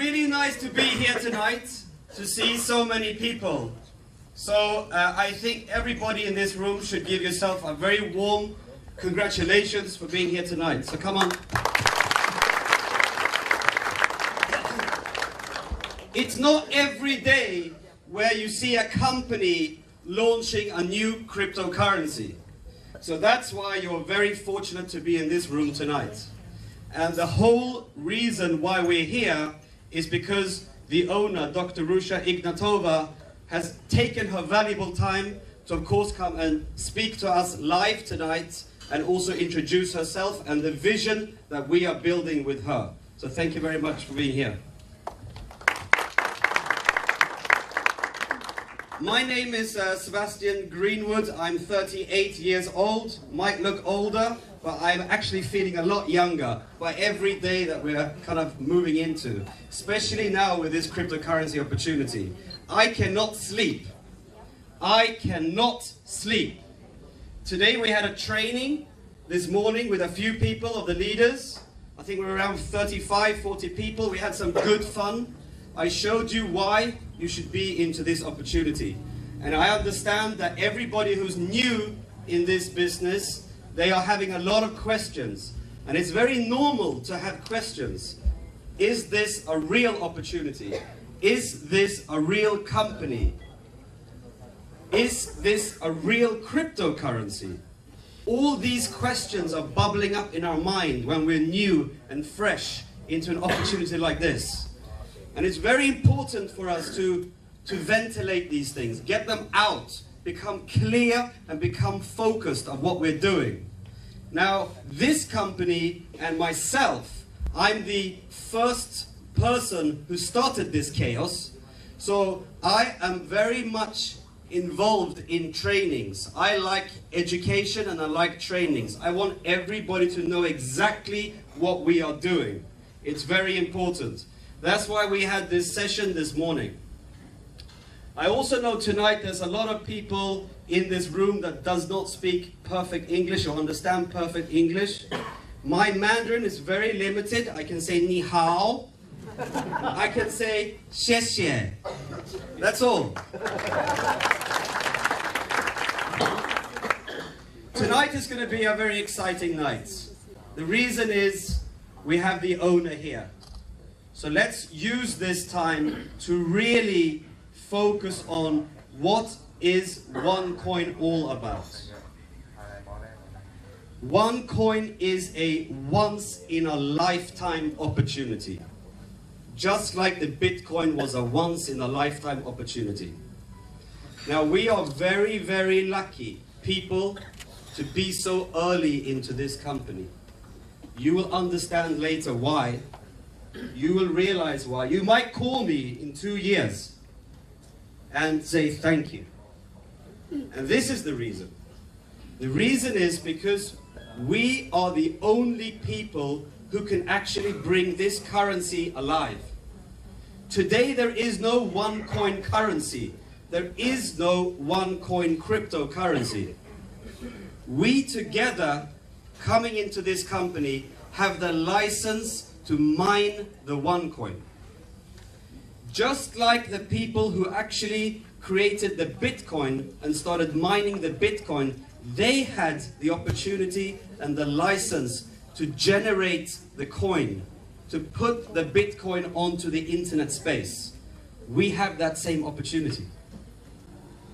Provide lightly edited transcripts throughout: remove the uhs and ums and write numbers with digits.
really nice to be here tonight, to see so many people. So I think everybody in this room should give yourself a very warm congratulations for being here tonight. So come on. It's not every day where you see a company launching a new cryptocurrency. So that's why you're very fortunate to be in this room tonight. And the whole reason why we're here is because the owner, Dr. Ruja Ignatova, has taken her valuable time to, of course, come and speak to us live tonight and also introduce herself and the vision that we are building with her. So thank you very much for being here. My name is Sebastian Greenwood. I'm 38 years old. Might look older, but I'm actually feeling a lot younger by every day that we're kind of moving into, especially now with this cryptocurrency opportunity. I cannot sleep. I cannot sleep. Today we had a training this morning with a few people of the leaders. I think we're around 35, 40 people. We had some good fun. I showed you why you should be into this opportunity. And I understand that everybody who's new in this business, they are having a lot of questions. And it's very normal to have questions. Is this a real opportunity? Is this a real company? Is this a real cryptocurrency? All these questions are bubbling up in our mind when we're new and fresh into an opportunity like this. And it's very important for us to ventilate these things, get them out, become clear and become focused on what we're doing. Now, this company and myself, I'm the first person who started this chaos. So I am very much involved in trainings. I like education and I like trainings. I want everybody to know exactly what we are doing. It's very important. That's why we had this session this morning. I also know tonight there's a lot of people in this room that does not speak perfect English or understand perfect English. My Mandarin is very limited. I can say ni hao. I can say xie xie. That's all. Tonight is going to be a very exciting night. The reason is we have the owner here. So let's use this time to really focus on what is OneCoin all about. OneCoin is a once-in-a-lifetime opportunity. Just like the Bitcoin was a once-in-a-lifetime opportunity. Now we are very, very lucky people to be so early into this company. You will understand later why. You will realize why. You might call me in 2 years and say thank you. And this is the reason. The reason is because we are the only people who can actually bring this currency alive. Today there is no OneCoin currency. There is no OneCoin cryptocurrency. We together, coming into this company, have the license to mine the OneCoin. Just like the people who actually created the Bitcoin and started mining the Bitcoin, they had the opportunity and the license to generate the coin, to put the Bitcoin onto the internet space. We have that same opportunity.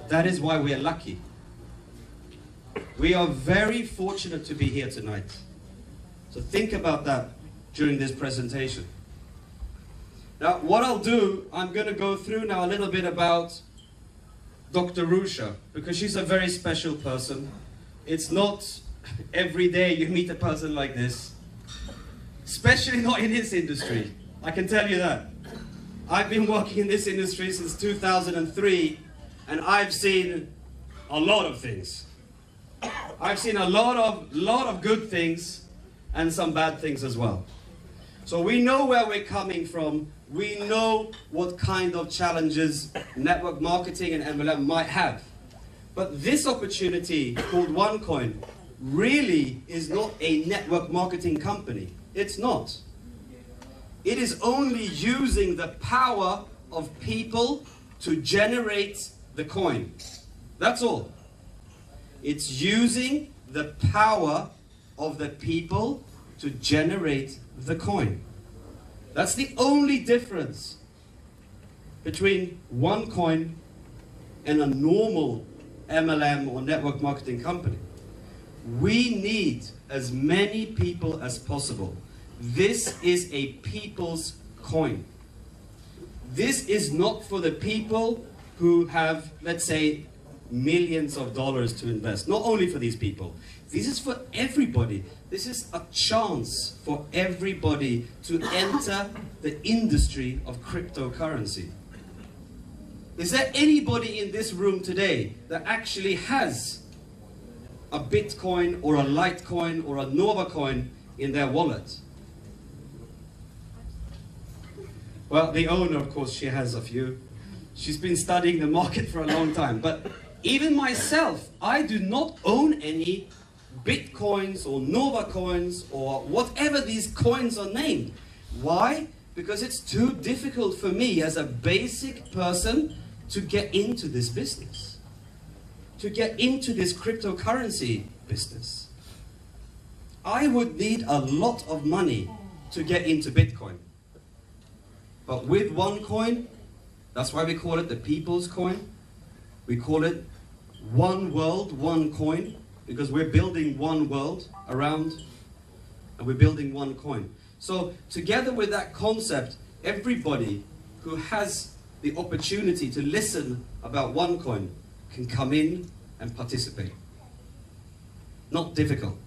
That is why we are lucky. We are very fortunate to be here tonight. So think about that during this presentation. Now, what I'll do, I'm going to go through now a little bit about Dr. Ruja, because she's a very special person. It's not every day you meet a person like this, especially not in this industry. I can tell you that. I've been working in this industry since 2003, and I've seen a lot of things. I've seen a lot of good things and some bad things as well. So we know where we're coming from. We know what kind of challenges network marketing and MLM might have. But this opportunity called OneCoin really is not a network marketing company. It's not. It is only using the power of people to generate the coin. That's all. It's using the power of the people to generate the coin. That's the only difference between OneCoin and a normal MLM or network marketing company. We need as many people as possible. This is a people's coin. This is not for the people who have, let's say, millions of dollars to invest. Not only for these people. This is for everybody. This is a chance for everybody to enter the industry of cryptocurrency. Is there anybody in this room today that actually has a Bitcoin or a Litecoin or a Nova coin in their wallet? Well, the owner, of course, she has a few. She's been studying the market for a long time. But even myself, I do not own any Bitcoins or Nova coins or whatever these coins are named. Why? Because it's too difficult for me as a basic person to get into this business, to get into this cryptocurrency business. I would need a lot of money to get into Bitcoin. But with OneCoin, that's why we call it the people's coin. We call it one world, one coin, because we're building one world around, and we're building one coin. So together with that concept, everybody who has the opportunity to listen about OneCoin can come in and participate. Not difficult.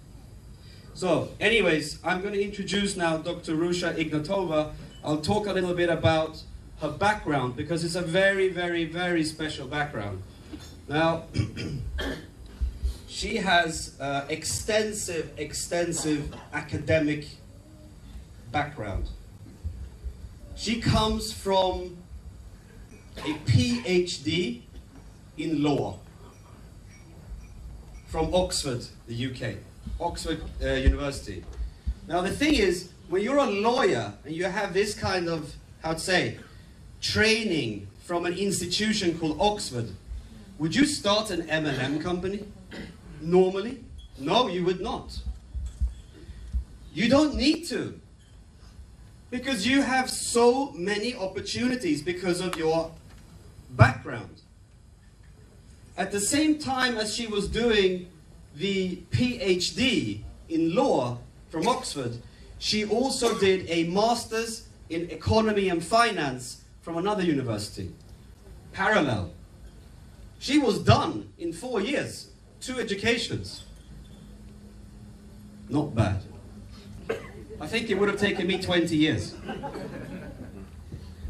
So anyways, I'm going to introduce now Dr. Ruja Ignatova. I'll talk a little bit about her background because it's a very, very, very special background. Now, she has extensive academic background. She comes from a PhD in law from Oxford, the UK, Oxford University. Now the thing is, when you're a lawyer and you have this kind of, how to say, training from an institution called Oxford, would you start an MLM company? Normally? No, you would not. You don't need to. Because you have so many opportunities because of your background. At the same time as she was doing the PhD in law from Oxford, she also did a master's in economy and finance from another university. Parallel. She was done in 4 years, 2 educations. Not bad. I think it would have taken me 20 years.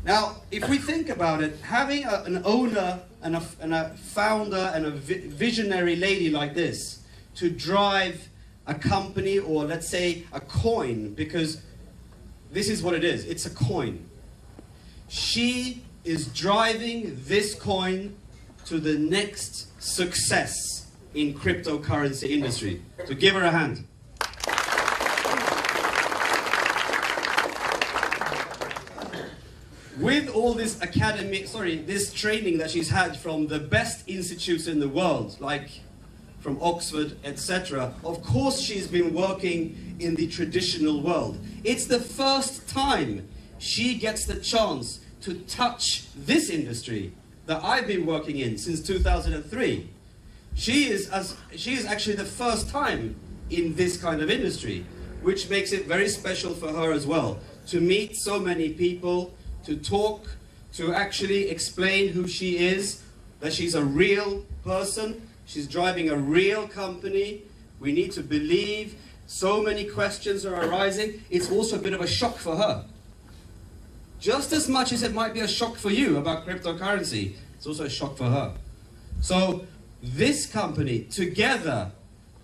Now, if we think about it, having an owner and a founder and a visionary lady like this to drive a company, or let's say a coin, because this is what it is, it's a coin. She is driving this coin to the next success in cryptocurrency industry. So give her a hand. With all this this training that she's had from the best institutes in the world, like from Oxford, etc., of course she's been working in the traditional world. It's the first time she gets the chance to touch this industry that I've been working in since 2003. She is actually the first time in this kind of industry, which makes it very special for her as well, to meet so many people, to talk, to actually explain who she is, that she's a real person, she's driving a real company. We need to believe. So many questions are arising. It's also a bit of a shock for her. Just as much as it might be a shock for you about cryptocurrency, it's also a shock for her. So this company, together,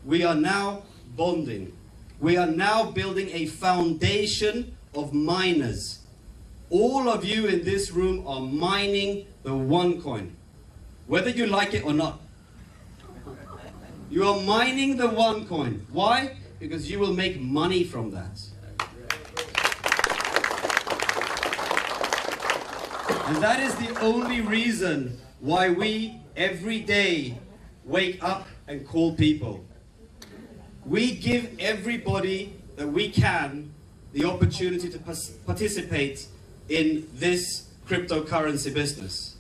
we are now bonding. We are now building a foundation of miners. All of you in this room are mining the OneCoin, whether you like it or not. You are mining the OneCoin. Why? Because you will make money from that. And that is the only reason why we every day wake up and call people. We give everybody that we can the opportunity to participate in this cryptocurrency business.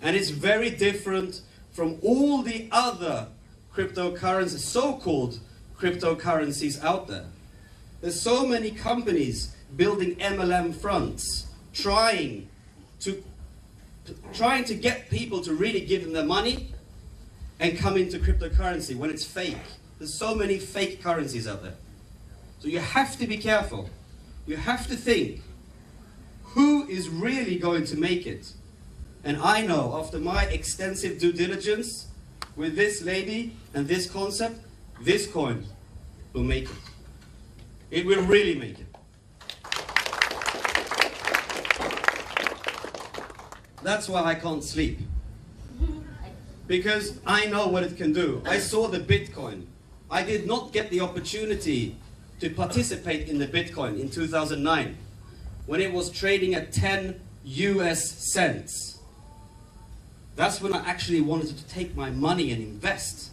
And it's very different from all the other cryptocurrencies, so-called cryptocurrencies out there. There's so many companies building MLM fronts, trying to get people to really give them their money and come into cryptocurrency when it's fake. There's so many fake currencies out there. So you have to be careful. You have to think, who is really going to make it? And I know, after my extensive due diligence with this lady and this concept, this coin will make it. It will really make it. That's why I can't sleep. Because I know what it can do. I saw the Bitcoin. I did not get the opportunity to participate in the Bitcoin in 2009 when it was trading at 10 US cents. That's when I actually wanted to take my money and invest,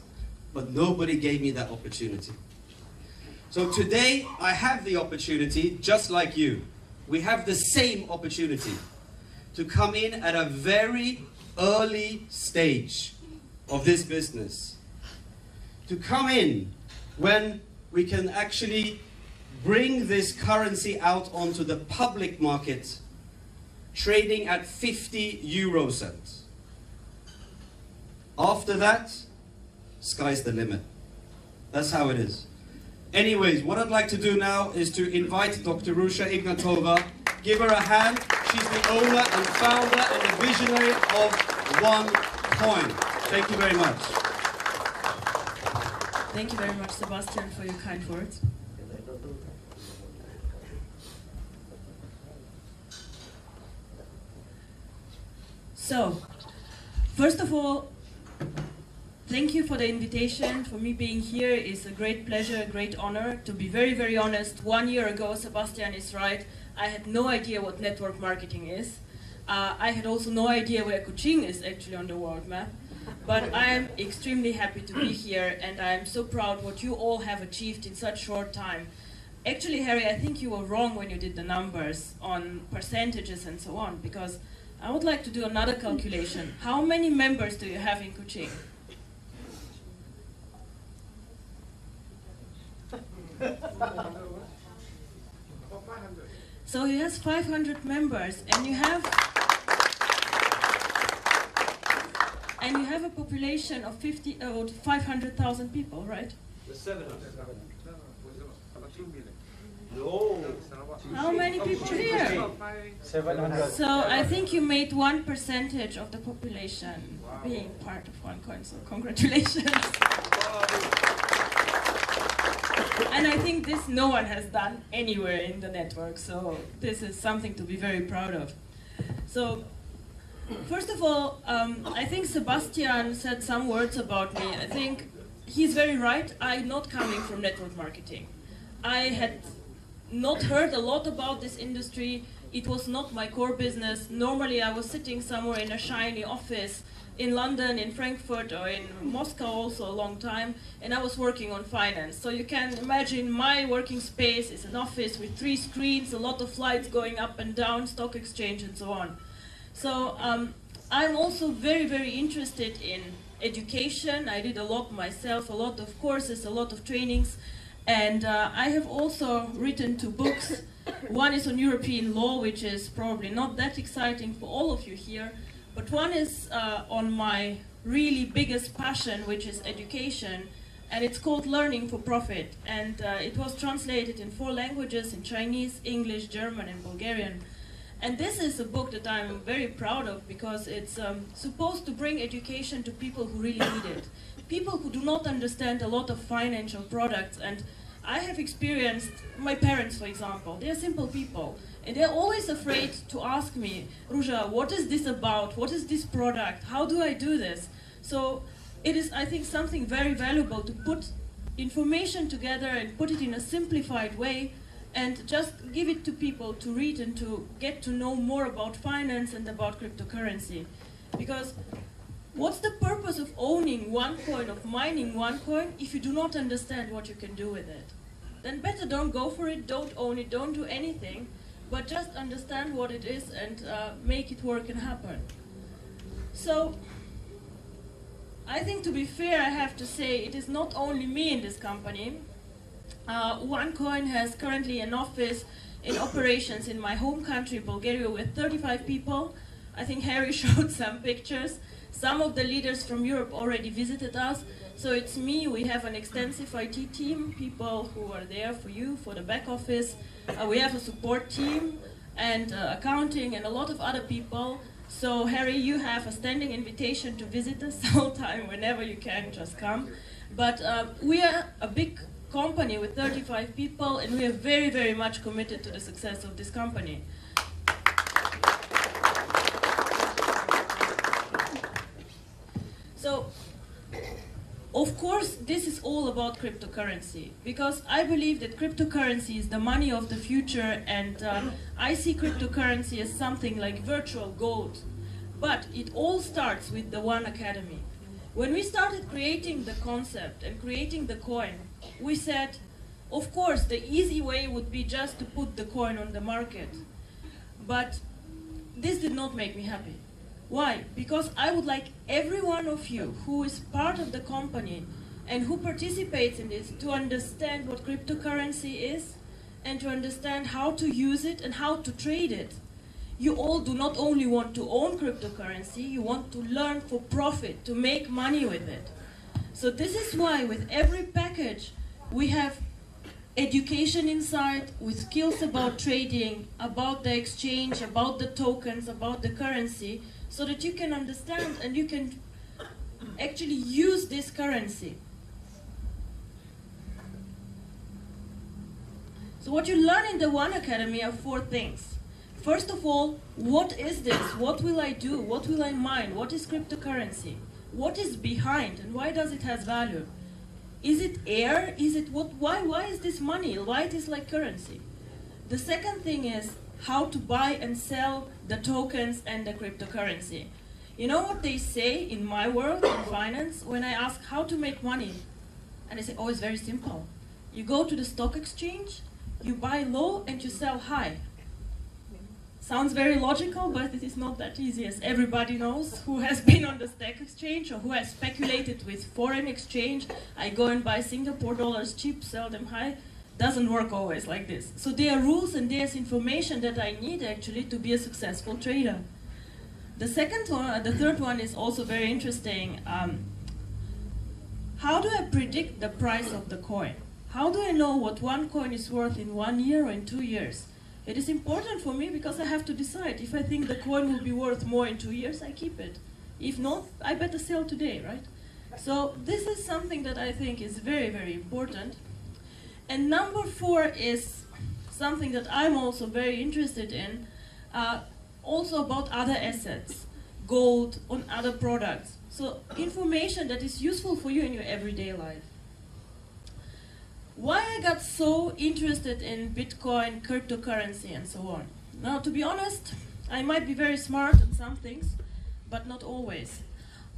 but nobody gave me that opportunity. So today I have the opportunity, just like you. We have the same opportunity to come in at a very early stage of this business. To come in when we can actually bring this currency out onto the public market, trading at 50 euro cents. After that, sky's the limit. That's how it is. Anyways, what I'd like to do now is to invite Dr. Ruja Ignatova. Give her a hand. She's the owner and founder and the visionary of OneCoin. Thank you very much. Thank you very much, Sebastian, for your kind words. So, first of all, thank you for the invitation. For me, being here is a great pleasure, a great honor. To be very, very honest, 1 year ago, Sebastian is right, I had no idea what network marketing is. I had also no idea where Kuching is actually on the world map. But I am extremely happy to be here, and I am so proud what you all have achieved in such short time. Actually, Harry, I think you were wrong when you did the numbers on percentages and so on, because I would like to do another calculation. How many members do you have in Kuching? So he has 500 members, and you have a population of 500,000 people, right? 700. How many people here? 700. So I think you made 1% of the population being part of OneCoin, so congratulations. And I think this no one has done anywhere in the network, so this is something to be very proud of. So, first of all, I think Sebastian said some words about me. I think he's very right. I'm not coming from network marketing. I had not heard a lot about this industry. It was not my core business. Normally I was sitting somewhere in a shiny office in London, in Frankfurt, or in Moscow also a long time, and I was working on finance. So you can imagine my working space is an office with 3 screens, a lot of lights going up and down, stock exchange and so on. So I'm also very, very interested in education. I did a lot myself, a lot of courses, a lot of trainings, and I have also written 2 books. One is on European law, which is probably not that exciting for all of you here, but one is on my really biggest passion, which is education, and it's called Learning for Profit, and it was translated in 4 languages, in Chinese, English, German, and Bulgarian. And this is a book that I'm very proud of because it's supposed to bring education to people who really need it. People who do not understand a lot of financial products. And I have experienced, my parents for example, they're simple people. And they're always afraid to ask me, Ruja, what is this about? What is this product? How do I do this? So it is, I think, something very valuable to put information together and put it in a simplified way and just give it to people to read and to get to know more about finance and about cryptocurrency. Because what's the purpose of owning OneCoin, of mining OneCoin, if you do not understand what you can do with it? Then better don't go for it, don't own it, don't do anything, but just understand what it is and make it work and happen. So, I think to be fair, I have to say it is not only me in this company. OneCoin has currently an office in operations in my home country, Bulgaria, with 35 people. I think Harry showed some pictures. Some of the leaders from Europe already visited us. So it's me, we have an extensive IT team, people who are there for you, for the back office. We have a support team and accounting and a lot of other people. So Harry, you have a standing invitation to visit us all the time, whenever you can, just come. But we are a big company with 35 people, and we are very, very much committed to the success of this company. So, of course, this is all about cryptocurrency, because I believe that cryptocurrency is the money of the future, and I see cryptocurrency as something like virtual gold. But it all starts with the One Academy. When we started creating the concept and creating the coin, we said, of course, the easy way would be just to put the coin on the market. But this did not make me happy. Why? Because I would like every one of you who is part of the company and who participates in this to understand what cryptocurrency is and to understand how to use it and how to trade it. You all do not only want to own cryptocurrency, you want to learn for profit, to make money with it. So this is why with every package we have education inside with skills about trading, about the exchange, about the tokens, about the currency, so that you can understand and you can actually use this currency. So what you learn in the One Academy are 4 things. First of all, what is this? What will I do? What will I mine? What is cryptocurrency? What is behind and why does it have value? Is it air? Is it what? Why is this money? Why it is like currency? The second thing is how to buy and sell the tokens and the cryptocurrency. You know what they say in my world, in finance, when I ask how to make money? And they say, oh, it's very simple. You go to the stock exchange, you buy low and you sell high. Sounds very logical, but it is not that easy, as everybody knows who has been on the stock exchange or who has speculated with foreign exchange. I go and buy Singapore dollars cheap, sell them high. Doesn't work always like this. So there are rules and there's information that I need actually to be a successful trader. The third one is also very interesting. How do I predict the price of the coin? How do I know what one coin is worth in 1 year or in 2 years? It is important for me because I have to decide. If I think the coin will be worth more in 2 years, I keep it. If not, I better sell today, right? So this is something that I think is very, very important. And number 4 is something that I'm also very interested in, also about other assets, gold, on other products. So information that is useful for you in your everyday life. Why I got so interested in Bitcoin, cryptocurrency, and so on. Now, to be honest, I might be very smart at some things, but not always.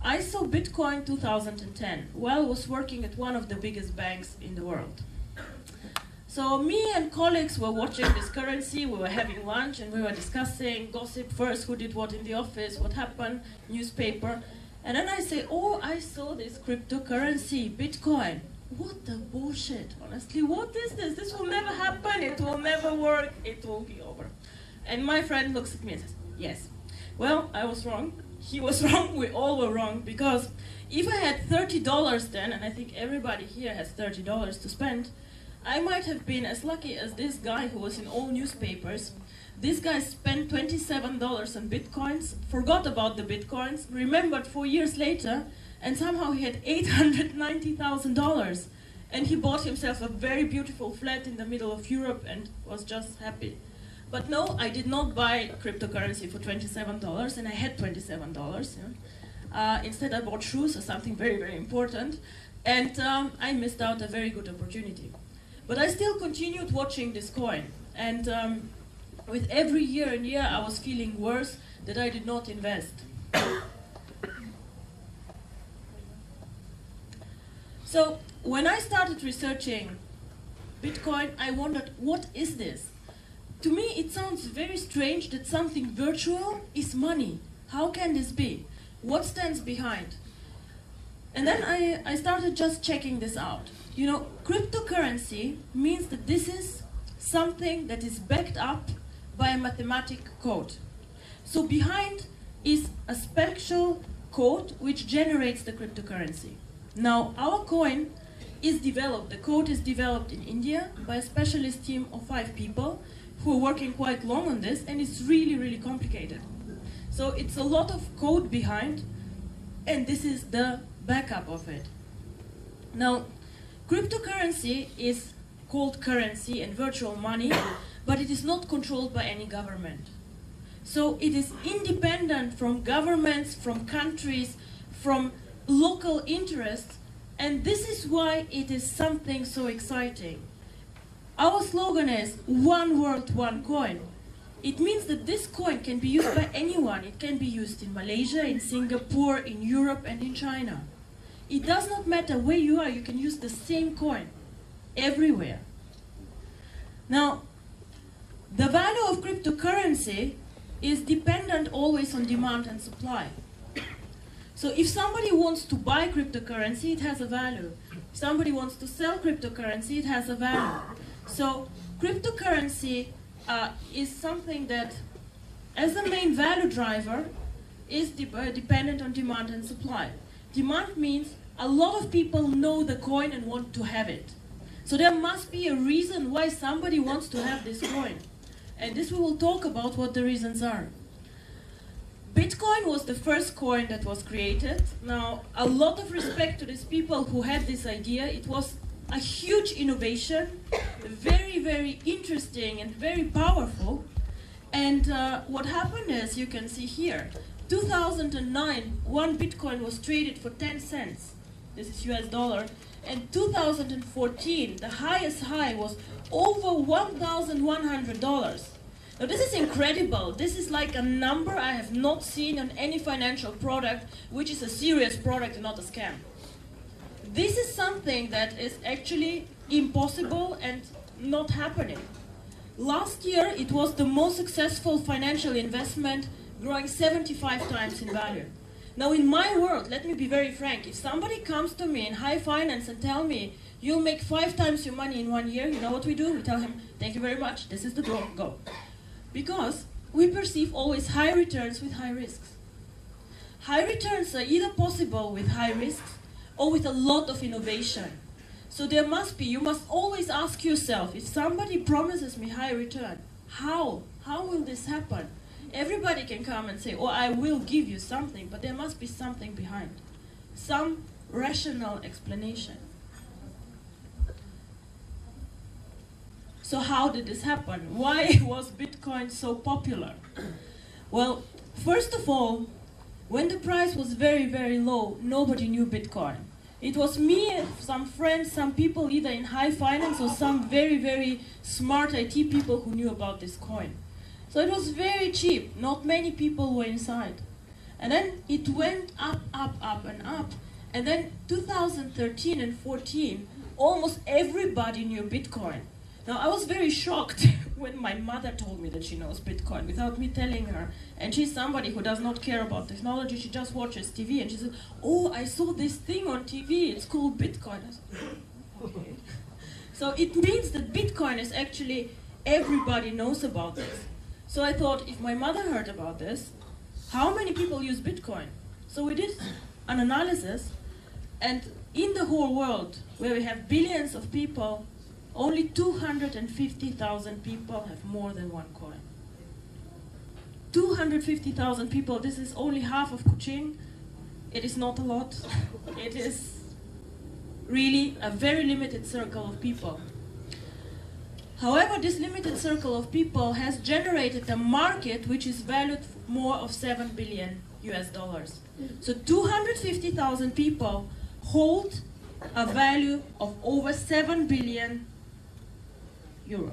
I saw Bitcoin 2010 while I was working at one of the biggest banks in the world. So me and colleagues were watching this currency, we were having lunch, and we were discussing gossip first, who did what in the office, what happened, newspaper. And then I say, oh, I saw this cryptocurrency, Bitcoin. What the bullshit, honestly, what is this? This will never happen, it will never work, it will be over. And my friend looks at me and says, yes. Well, I was wrong, he was wrong, we all were wrong, because if I had $30 then, and I think everybody here has $30 to spend, I might have been as lucky as this guy who was in all newspapers. This guy spent $27 on Bitcoins, forgot about the Bitcoins, remembered 4 years later, and somehow he had $890,000. And he bought himself a very beautiful flat in the middle of Europe and was just happy. But no, I did not buy cryptocurrency for $27, and I had $27. Yeah. Instead, I bought shoes or something very, very important, and I missed out a very good opportunity. But I still continued watching this coin. And with every year and year, I was feeling worse that I did not invest. So when I started researching Bitcoin, I wondered, what is this? To me, it sounds very strange that something virtual is money. How can this be? What stands behind? And then I started just checking this out. You know, cryptocurrency means that this is something that is backed up by a mathematic code. So behind is a special code which generates the cryptocurrency. Now, our coin is developed, the code is developed in India by a specialist team of 5 people who are working quite long on this, and it's really, really complicated. So it's a lot of code behind, and this is the backup of it. Now, cryptocurrency is called currency and virtual money, but it is not controlled by any government. So it is independent from governments, from countries, from local interests, and this is why it is something so exciting. Our slogan is one world, one coin. It means that this coin can be used by anyone. It can be used in Malaysia, in Singapore, in Europe, and in China. It does not matter where you are, you can use the same coin everywhere. Now, the value of cryptocurrency is dependent always on demand and supply. So if somebody wants to buy cryptocurrency, it has a value. If somebody wants to sell cryptocurrency, it has a value. So cryptocurrency is something that, as the main value driver, is dependent on demand and supply. Demand means a lot of people know the coin and want to have it. So there must be a reason why somebody wants to have this coin. And this we will talk about what the reasons are. Bitcoin was the first coin that was created. Now, a lot of respect to these people who had this idea. It was a huge innovation, very, very interesting and very powerful. And what happened is, you can see here, 2009, one Bitcoin was traded for 10 cents. This is US dollar. And 2014, the highest high was over $1,100. Now this is incredible. This is like a number I have not seen on any financial product, which is a serious product and not a scam. This is something that is actually impossible and not happening. Last year, it was the most successful financial investment, growing 75 times in value. Now in my world, let me be very frank, if somebody comes to me in high finance and tell me, you'll make 5 times your money in 1 year, you know what we do? We tell him, thank you very much, this is the door, go. Because we perceive always high returns with high risks. High returns are either possible with high risks or with a lot of innovation. So there must be, you must always ask yourself, if somebody promises me high return, how? How will this happen? Everybody can come and say, oh, I will give you something, but there must be something behind. Some rational explanation. So how did this happen? Why was Bitcoin so popular? Well, first of all, when the price was very, very low, nobody knew Bitcoin. It was me and some friends, some people either in high finance or some very, very smart IT people who knew about this coin. So it was very cheap. Not many people were inside. And then it went up, up, up, and up. And then 2013 and 14, almost everybody knew Bitcoin. Now, I was very shocked when my mother told me that she knows Bitcoin without me telling her. And she's somebody who does not care about technology. She just watches TV. And she said, oh, I saw this thing on TV. It's called Bitcoin. I said, okay. So it means that Bitcoin is actually, everybody knows about this. So I thought, if my mother heard about this, how many people use Bitcoin? So we did an analysis. And in the whole world, where we have billions of people, only 250,000 people have more than one coin. 250,000 people, this is only half of Kuching. It is not a lot. It is really a very limited circle of people. However, this limited circle of people has generated a market which is valued more of 7 billion US dollars. So 250,000 people hold a value of over 7 billion euro.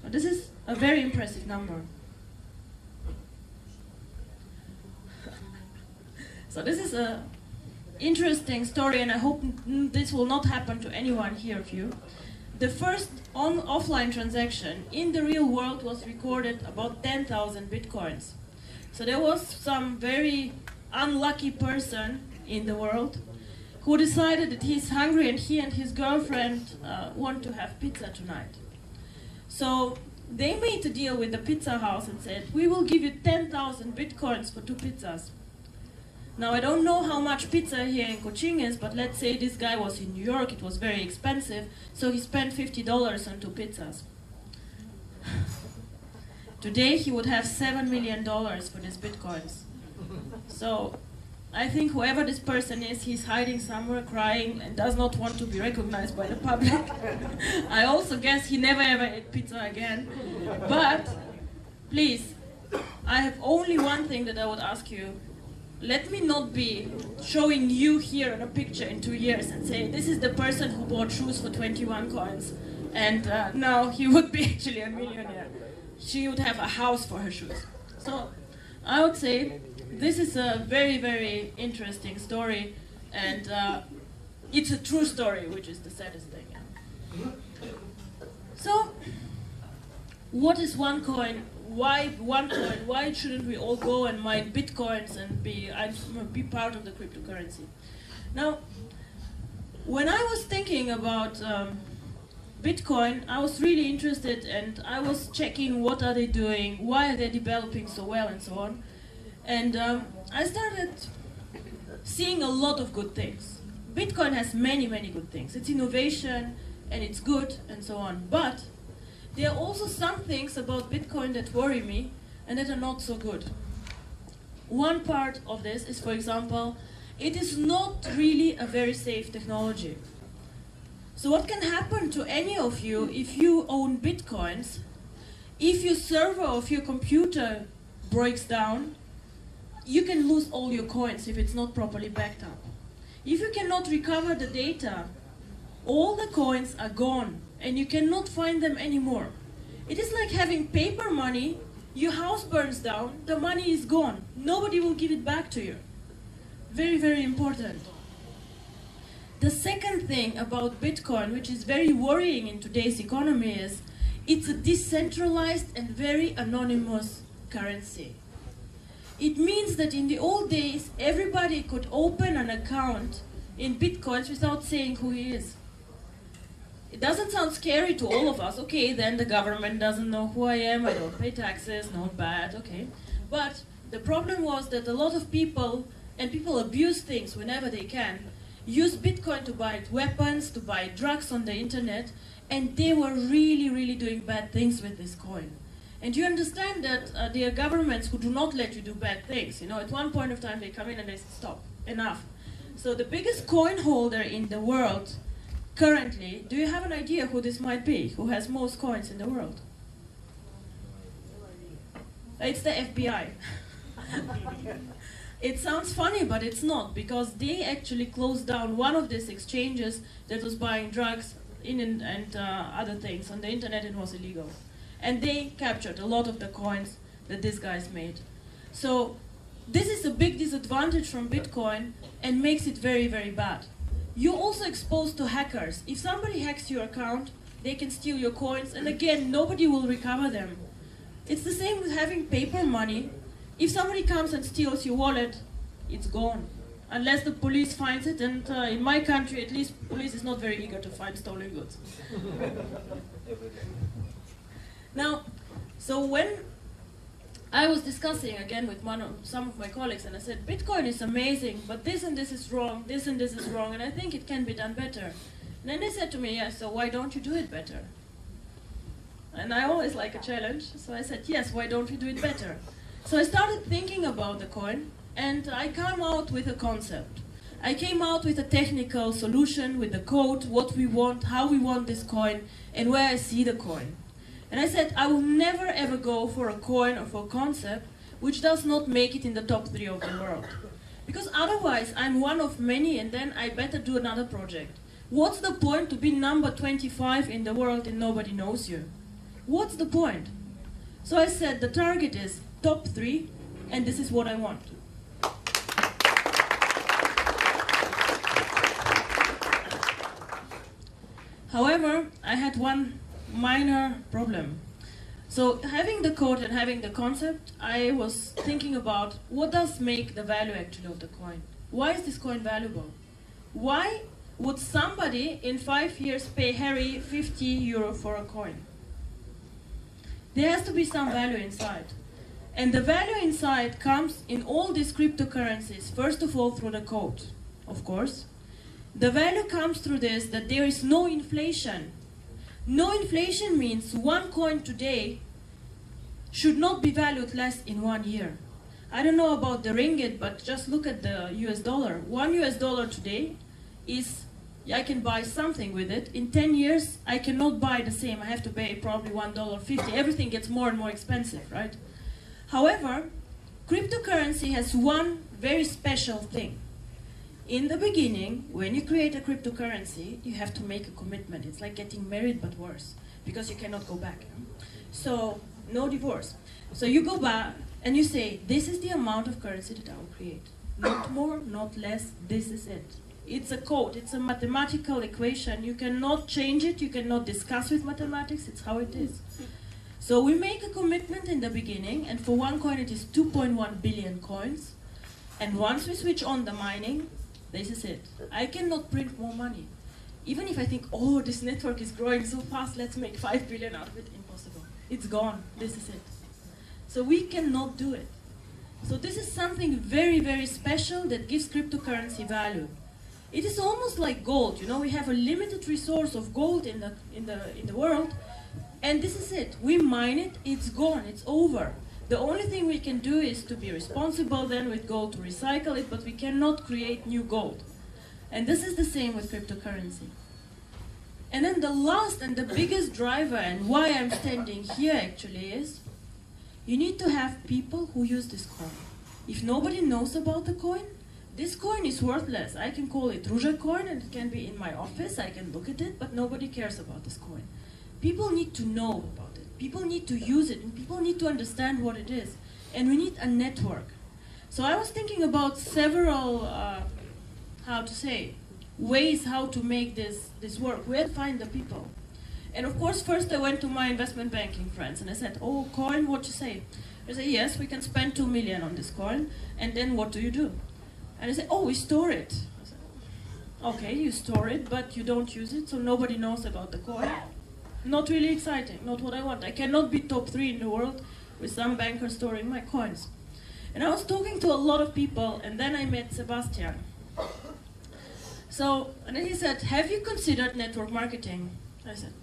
Now, this is a very impressive number. So this is a interesting story, and I hope this will not happen to anyone here of you. The first offline transaction in the real world was recorded about 10,000 bitcoins. So there was some very unlucky person in the world who decided that he's hungry and he and his girlfriend want to have pizza tonight. So they made a deal with the pizza house and said, we will give you 10,000 bitcoins for 2 pizzas. Now, I don't know how much pizza here in Kuching is, but let's say this guy was in New York, it was very expensive, so he spent $50 on 2 pizzas. Today, he would have $7 million for these bitcoins. So, I think whoever this person is, he's hiding somewhere, crying, and does not want to be recognized by the public. I also guess he never ever ate pizza again. But, please, I have only one thing that I would ask you. Let me not be showing you here in a picture in 2 years and say, this is the person who bought shoes for 21 coins, and now he would be actually a millionaire. She would have a house for her shoes. So I would say this is a very, very interesting story, and it's a true story, which is the saddest thing. So what is OneCoin? Why OneCoin? Why shouldn't we all go and mine bitcoins and be part of the cryptocurrency? Now, when I was thinking about Bitcoin, I was really interested, and I was checking what are they doing, why are they developing so well, and so on. And I started seeing a lot of good things. Bitcoin has many, many good things. It's innovation, and it's good, and so on. But there are also some things about Bitcoin that worry me and that are not so good. One part of this is, for example, it is not really a very safe technology. So what can happen to any of you if you own Bitcoins? If your server of your computer breaks down, you can lose all your coins if it's not properly backed up. If you cannot recover the data, all the coins are gone, and you cannot find them anymore. It is like having paper money, your house burns down, the money is gone. Nobody will give it back to you. Very, very important. The second thing about Bitcoin, which is very worrying in today's economy, is it's a decentralized and very anonymous currency. It means that in the old days, everybody could open an account in Bitcoins without saying who he is. It doesn't sound scary to all of us. Okay, then the government doesn't know who I am, I don't pay taxes, not bad, okay. But the problem was that a lot of people, and people abuse things whenever they can, use Bitcoin to buy weapons, to buy drugs on the internet, and they were really, really doing bad things with this coin. And you understand that there are governments who do not let you do bad things. You know, at one point of time they come in and they say, stop, enough. So the biggest coin holder in the world currently, do you have an idea who this might be? Who has most coins in the world? It's the FBI. It sounds funny, but it's not, because they actually closed down one of these exchanges that was buying drugs and other things on the internet. It was illegal. And they captured a lot of the coins that these guys made. So this is a big disadvantage from Bitcoin and makes it very, very bad. You're also exposed to hackers. If somebody hacks your account, they can steal your coins, and again, nobody will recover them. It's the same with having paper money. If somebody comes and steals your wallet, it's gone. Unless the police finds it, and in my country, at least, police is not very eager to find stolen goods. Now, so when I was discussing again with some of my colleagues, and I said, Bitcoin is amazing, but this and this is wrong, this and this is wrong, and I think it can be done better. And then they said to me, yes, so why don't you do it better? And I always like a challenge, so I said, yes, why don't we do it better? So I started thinking about the coin, and I came out with a concept. I came out with a technical solution, with the code, what we want, how we want this coin, and where I see the coin. And I said, I will never ever go for a coin or for a concept which does not make it in the top 3 of the world. Because otherwise I'm one of many, and then I better do another project. What's the point to be number 25 in the world and nobody knows you? What's the point? So I said the target is top 3, and this is what I want. However, I had one minor problem. So having the code and having the concept, I was thinking about what does make the value actually of the coin. Why is this coin valuable? Why would somebody in 5 years pay Harry 50 euro for a coin? There has to be some value inside. And the value inside comes in all these cryptocurrencies, first of all through the code, of course. The value comes through this, that there is no inflation. No inflation means one coin today should not be valued less in 1 year. I don't know about the ringgit, but just look at the US dollar. $1 today is, I can buy something with it. In 10 years, I cannot buy the same. I have to pay probably $1.50. Everything gets more and more expensive, right? However, cryptocurrency has one very special thing. In the beginning, when you create a cryptocurrency, you have to make a commitment. It's like getting married, but worse, because you cannot go back. So, no divorce. So you go back and you say, this is the amount of currency that I will create. Not more, not less, this is it. It's a code, it's a mathematical equation. You cannot change it, you cannot discuss with mathematics, it's how it is. So we make a commitment in the beginning, and for one coin it is 2.1 billion coins. And once we switch on the mining, this is it. I cannot print more money. Even if I think, oh, this network is growing so fast, let's make 5 billion out of it, impossible. It's gone, this is it. So we cannot do it. So this is something very, very special that gives cryptocurrency value. It is almost like gold, you know, we have a limited resource of gold in the world, and this is it. We mine it, it's gone, it's over. The only thing we can do is to be responsible then with gold to recycle it, but we cannot create new gold. And this is the same with cryptocurrency. And then the last and the biggest driver, and why I'm standing here actually, is you need to have people who use this coin. If nobody knows about the coin, this coin is worthless. I can call it Ruja coin and it can be in my office, I can look at it, but nobody cares about this coin. People need to know about it. People need to use it, and people need to understand what it is. And we need a network. So I was thinking about several, ways how to make this work. Where to find the people? And of course, first I went to my investment banking friends, and I said, oh, coin, what you say? They say, yes, we can spend 2 million on this coin, and then what do you do? And I said, oh, we store it. I said, okay, you store it, but you don't use it, so nobody knows about the coin. Not really exciting, not what I want. I cannot be top 3 in the world with some banker storing my coins. And I was talking to a lot of people, and then I met Sebastian. So, and then he said, have you considered network marketing? I said,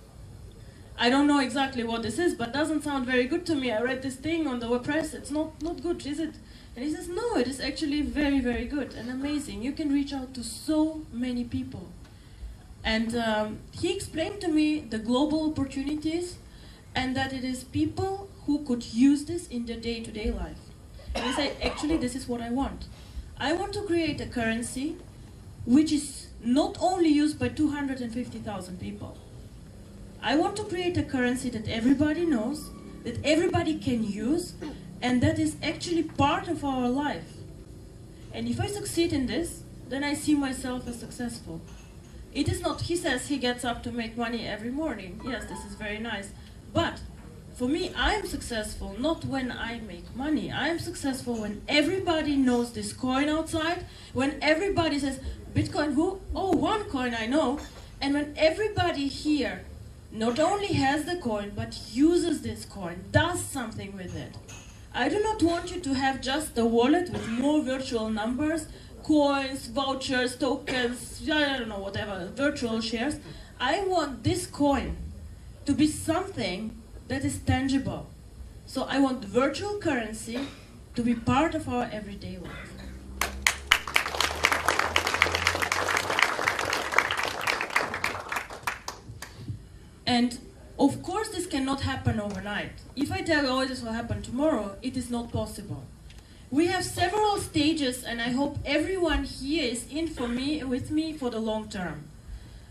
I don't know exactly what this is, but doesn't sound very good to me. I read this thing on the web press, it's not good, is it? And he says, no, it is actually very, very good and amazing. You can reach out to so many people. And he explained to me the global opportunities and that it is people who could use this in their day-to-day life. And he said, actually, this is what I want. I want to create a currency which is not only used by 250,000 people. I want to create a currency that everybody knows, that everybody can use, and that is actually part of our life. And if I succeed in this, then I see myself as successful. It is not, he says he gets up to make money every morning. Yes, this is very nice. But for me, I'm successful not when I make money. I'm successful when everybody knows this coin outside, when everybody says, Bitcoin who? Oh, OneCoin I know. And when everybody here not only has the coin, but uses this coin, does something with it. I do not want you to have just a wallet with more virtual numbers, coins, vouchers, tokens, I don't know, whatever, virtual shares. I want this coin to be something that is tangible. So I want virtual currency to be part of our everyday life. And of course this cannot happen overnight. If I tell you, oh, this will happen tomorrow, it is not possible. We have several stages, and I hope everyone here is in with me for the long term.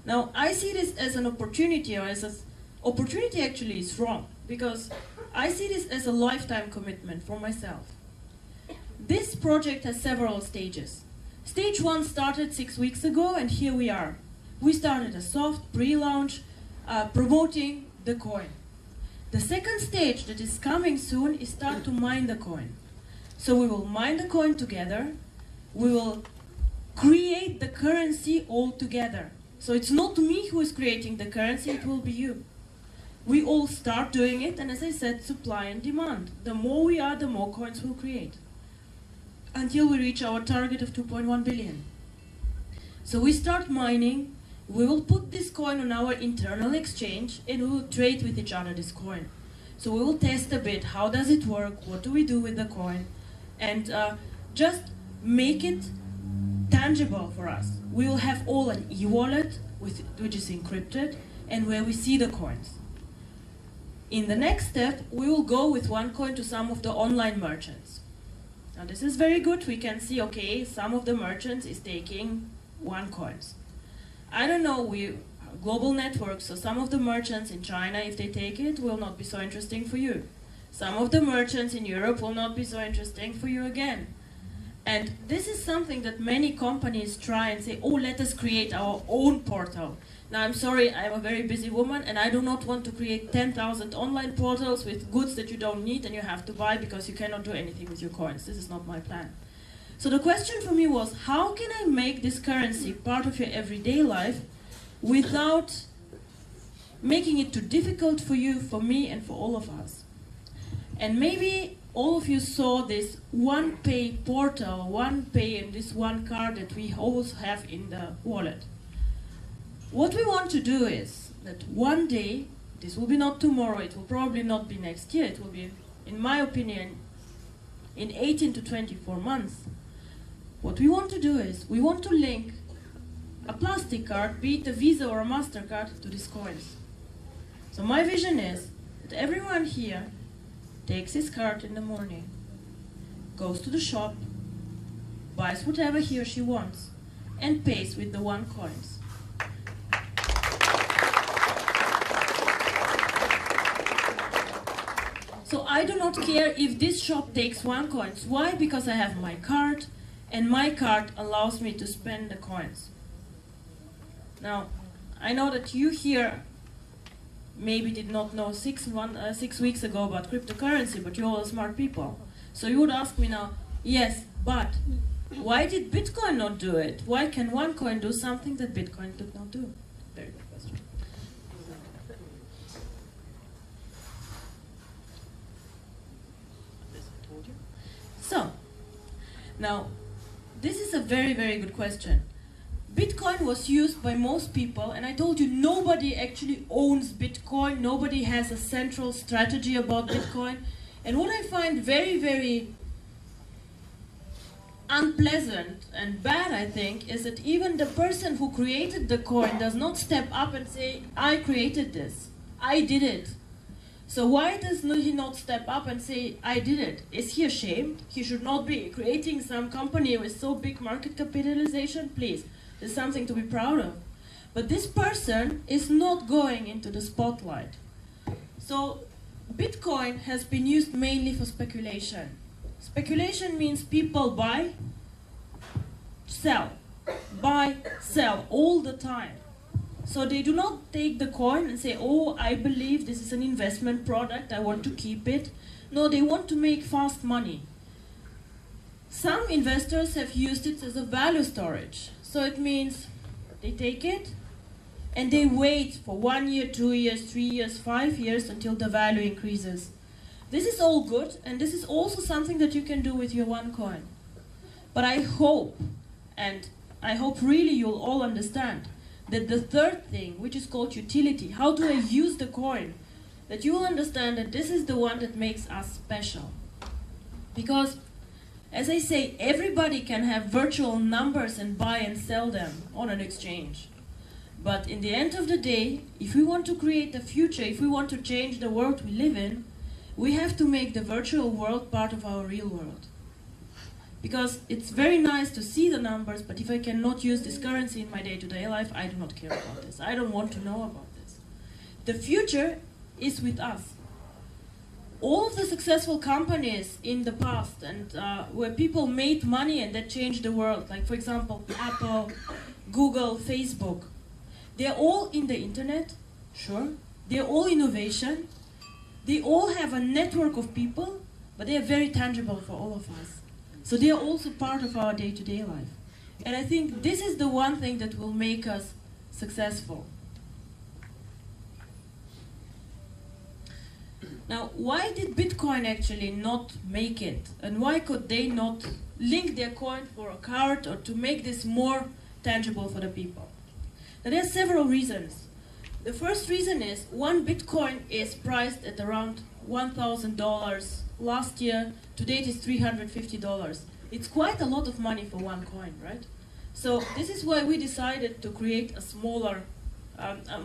Now, I see this as an opportunity, or as an opportunity actually is wrong, because I see this as a lifetime commitment for myself. This project has several stages. Stage 1 started 6 weeks ago, and here we are. We started a soft pre-launch promoting the coin. The second stage that is coming soon is start to mine the coin. So we will mine the coin together. We will create the currency all together. So it's not me who is creating the currency, it will be you. We all start doing it, and as I said, supply and demand. The more we are, the more coins we'll create, until we reach our target of 2.1 billion. So we start mining, we will put this coin on our internal exchange, and we will trade with each other this coin. So we will test a bit, how does it work, what do we do with the coin, and just make it tangible for us. We will have all an e-wallet, which is encrypted, and where we see the coins. In the next step, we will go with OneCoin to some of the online merchants. Now this is very good. We can see, okay, some of the merchants is taking OneCoins. I don't know, we global network, so some of the merchants in China, if they take it, will not be so interesting for you. Some of the merchants in Europe will not be so interesting for you again. And this is something that many companies try and say, oh, let us create our own portal. Now, I'm sorry, I'm a very busy woman, and I do not want to create 10,000 online portals with goods that you don't need and you have to buy because you cannot do anything with your coins. This is not my plan. So the question for me was, how can I make this currency part of your everyday life without making it too difficult for you, for me, and for all of us? And maybe all of you saw this OnePay portal, OnePay, and this one card that we always have in the wallet. What we want to do is that one day, this will be not tomorrow, it will probably not be next year, it will be, in my opinion, in 18 to 24 months. What we want to do is, we want to link a plastic card, be it a Visa or a MasterCard, to these coins. So my vision is that everyone here takes his card in the morning, goes to the shop, buys whatever he or she wants, and pays with the OneCoins. So I do not care if this shop takes OneCoins. Why? Because I have my card, and my card allows me to spend the coins. Now, I know that you here maybe did not know 6 weeks ago about cryptocurrency, but you're all smart people. So you would ask me now, yes, but why did Bitcoin not do it? Why can OneCoin do something that Bitcoin did not do? Very good question. So, now, this is a very, very good question. Bitcoin was used by most people, and I told you nobody actually owns Bitcoin, nobody has a central strategy about Bitcoin. And what I find very, very unpleasant and bad, I think, is that even the person who created the coin does not step up and say, I created this, I did it. So why does he not step up and say, I did it? Is he ashamed? He should not be creating some company with so big market capitalization, please. There's something to be proud of. But this person is not going into the spotlight. So Bitcoin has been used mainly for speculation. Speculation means people buy, sell, buy, sell all the time. So they do not take the coin and say, oh, I believe this is an investment product, I want to keep it. No, they want to make fast money. Some investors have used it as a value storage. So it means they take it and they wait for 1 year, 2 years, 3 years, 5 years until the value increases. This is all good, and this is also something that you can do with your OneCoin. But I hope, and I hope really you'll all understand, that the third thing, which is called utility, how do I use the coin, that you will understand that this is the one that makes us special. Because, as I say, everybody can have virtual numbers and buy and sell them on an exchange. But in the end of the day, if we want to create a future, if we want to change the world we live in, we have to make the virtual world part of our real world. Because it's very nice to see the numbers, but if I cannot use this currency in my day-to-day life, I do not care about this. I don't want to know about this. The future is with us. All of the successful companies in the past and where people made money and that changed the world, like for example, Apple, Google, Facebook, they're all in the internet, sure. They're all innovation. They all have a network of people, but they are very tangible for all of us. So they are also part of our day-to-day life. And I think this is the one thing that will make us successful. Now, why did Bitcoin actually not make it? And why could they not link their coin for a card or to make this more tangible for the people? Now, there are several reasons. The first reason is one Bitcoin is priced at around $1,000 last year. To date is $350. It's quite a lot of money for one coin, right? So this is why we decided to create a smaller,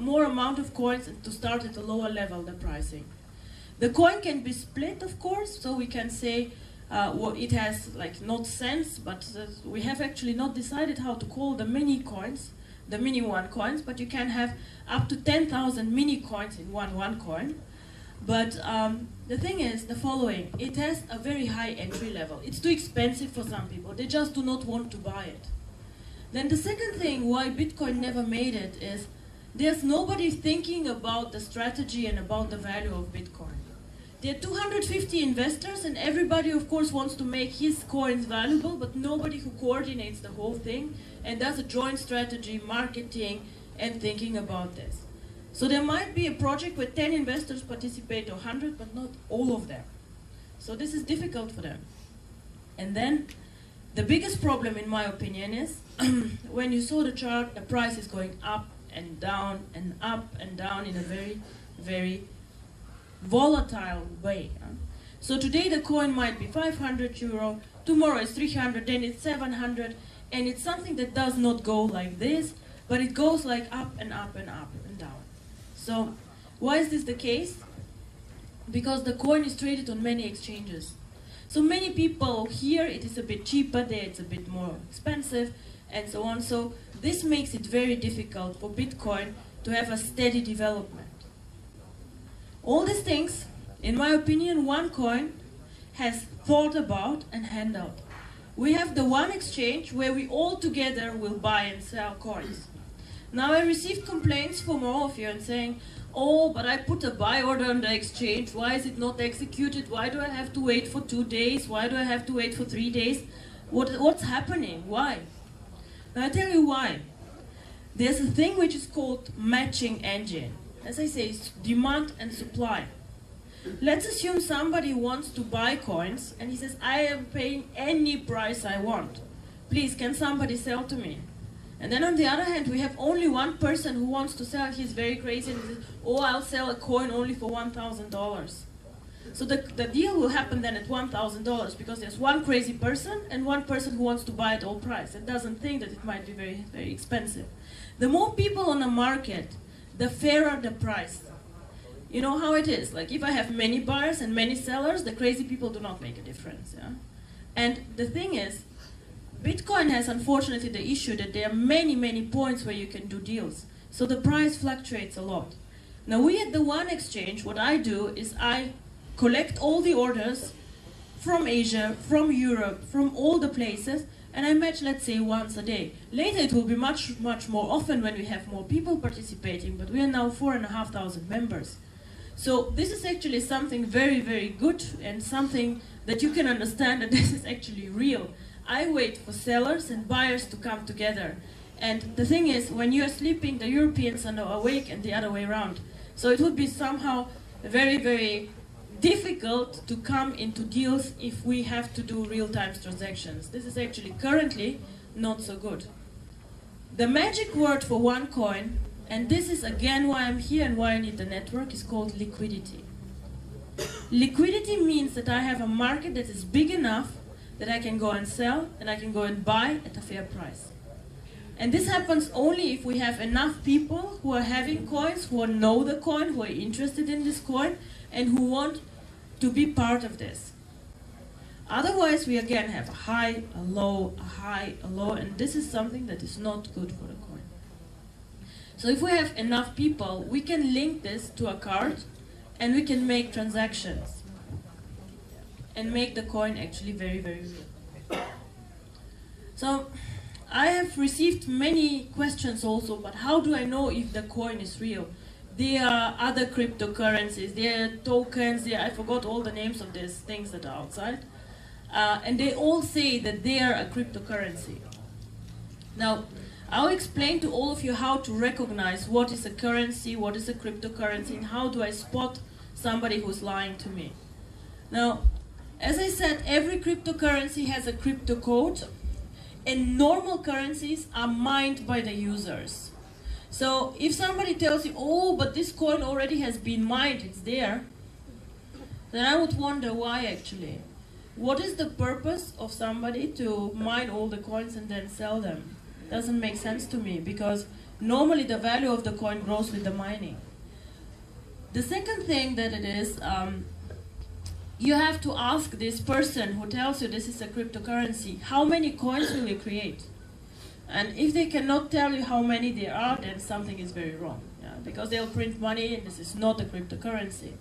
more amount of coins and to start at a lower level, the pricing. The coin can be split, of course, so we can say well, it has like not cents, but we have actually not decided how to call the mini coins, the mini OneCoins, but you can have up to 10,000 mini coins in one OneCoin. But the thing is the following, it has a very high entry level. It's too expensive for some people. They just do not want to buy it. Then the second thing why Bitcoin never made it is there's nobody thinking about the strategy and about the value of Bitcoin. There are 250 investors and everybody of course wants to make his coins valuable, but nobody who coordinates the whole thing and does a joint strategy, marketing and thinking about this. So there might be a project where 10 investors participate or 100, but not all of them. So this is difficult for them. And then the biggest problem in my opinion is when you saw the chart, the price is going up and down and up and down in a very, very volatile way. So today the coin might be 500 euro, tomorrow it's 300, then it's 700, and it's something that does not go like this, but it goes like up and up and up and down. So why is this the case? Because the coin is traded on many exchanges. So many people here it is a bit cheaper, there it's a bit more expensive, and so on. So this makes it very difficult for Bitcoin to have a steady development. All these things, in my opinion, OneCoin has thought about and handled. We have the one exchange where we all together will buy and sell coins. Now I received complaints from all of you and saying, oh, but I put a buy order on the exchange, why is it not executed? Why do I have to wait for 2 days? Why do I have to wait for 3 days? What's happening? Why? Now I tell you why. There's a thing which is called matching engine. As I say, it's demand and supply. Let's assume somebody wants to buy coins and he says, I am paying any price I want. Please, can somebody sell to me? And then on the other hand, we have only one person who wants to sell. He's very crazy and he says, oh, I'll sell a coin only for $1,000. So the deal will happen then at $1,000 because there's one crazy person and one person who wants to buy at all price and doesn't think that it might be very, very expensive. The more people on the market, the fairer the price. You know how it is. Like if I have many buyers and many sellers, the crazy people do not make a difference. Yeah? And the thing is, Bitcoin has unfortunately the issue that there are many, many points where you can do deals. So the price fluctuates a lot. Now we at the One Exchange, what I do is I collect all the orders from Asia, from Europe, from all the places, and I match, let's say, once a day. Later it will be much, much more often when we have more people participating, but we are now 4,500 members. So this is actually something very, very good and something that you can understand that this is actually real. I wait for sellers and buyers to come together. And the thing is, when you're sleeping, the Europeans are now awake and the other way around. So it would be somehow very, very difficult to come into deals if we have to do real-time transactions. This is actually currently not so good. The magic word for OneCoin, and this is again why I'm here and why I need the network, is called liquidity. Liquidity means that I have a market that is big enough that I can go and sell and I can go and buy at a fair price. And this happens only if we have enough people who are having coins, who know the coin, who are interested in this coin, and who want to be part of this. Otherwise, we again have a high, a low, a high, a low, and this is something that is not good for the coin. So if we have enough people, we can link this to a card and we can make transactions and make the coin actually very, very real. So I have received many questions also, but how do I know if the coin is real? There are other cryptocurrencies, there are tokens, I forgot all the names of these things that are outside. And they all say that they are a cryptocurrency. Now, I'll explain to all of you how to recognize what is a currency, what is a cryptocurrency, and how do I spot somebody who's lying to me. Now, as I said, every cryptocurrency has a crypto code, and normal currencies are mined by the users. So if somebody tells you, oh, but this coin already has been mined, it's there, then I would wonder why actually. What is the purpose of somebody to mine all the coins and then sell them? Doesn't make sense to me, because normally the value of the coin grows with the mining. The second thing that it is, you have to ask this person who tells you this is a cryptocurrency, how many coins will you create? And if they cannot tell you how many there are, then something is very wrong. Yeah? Because they'll print money and this is not a cryptocurrency.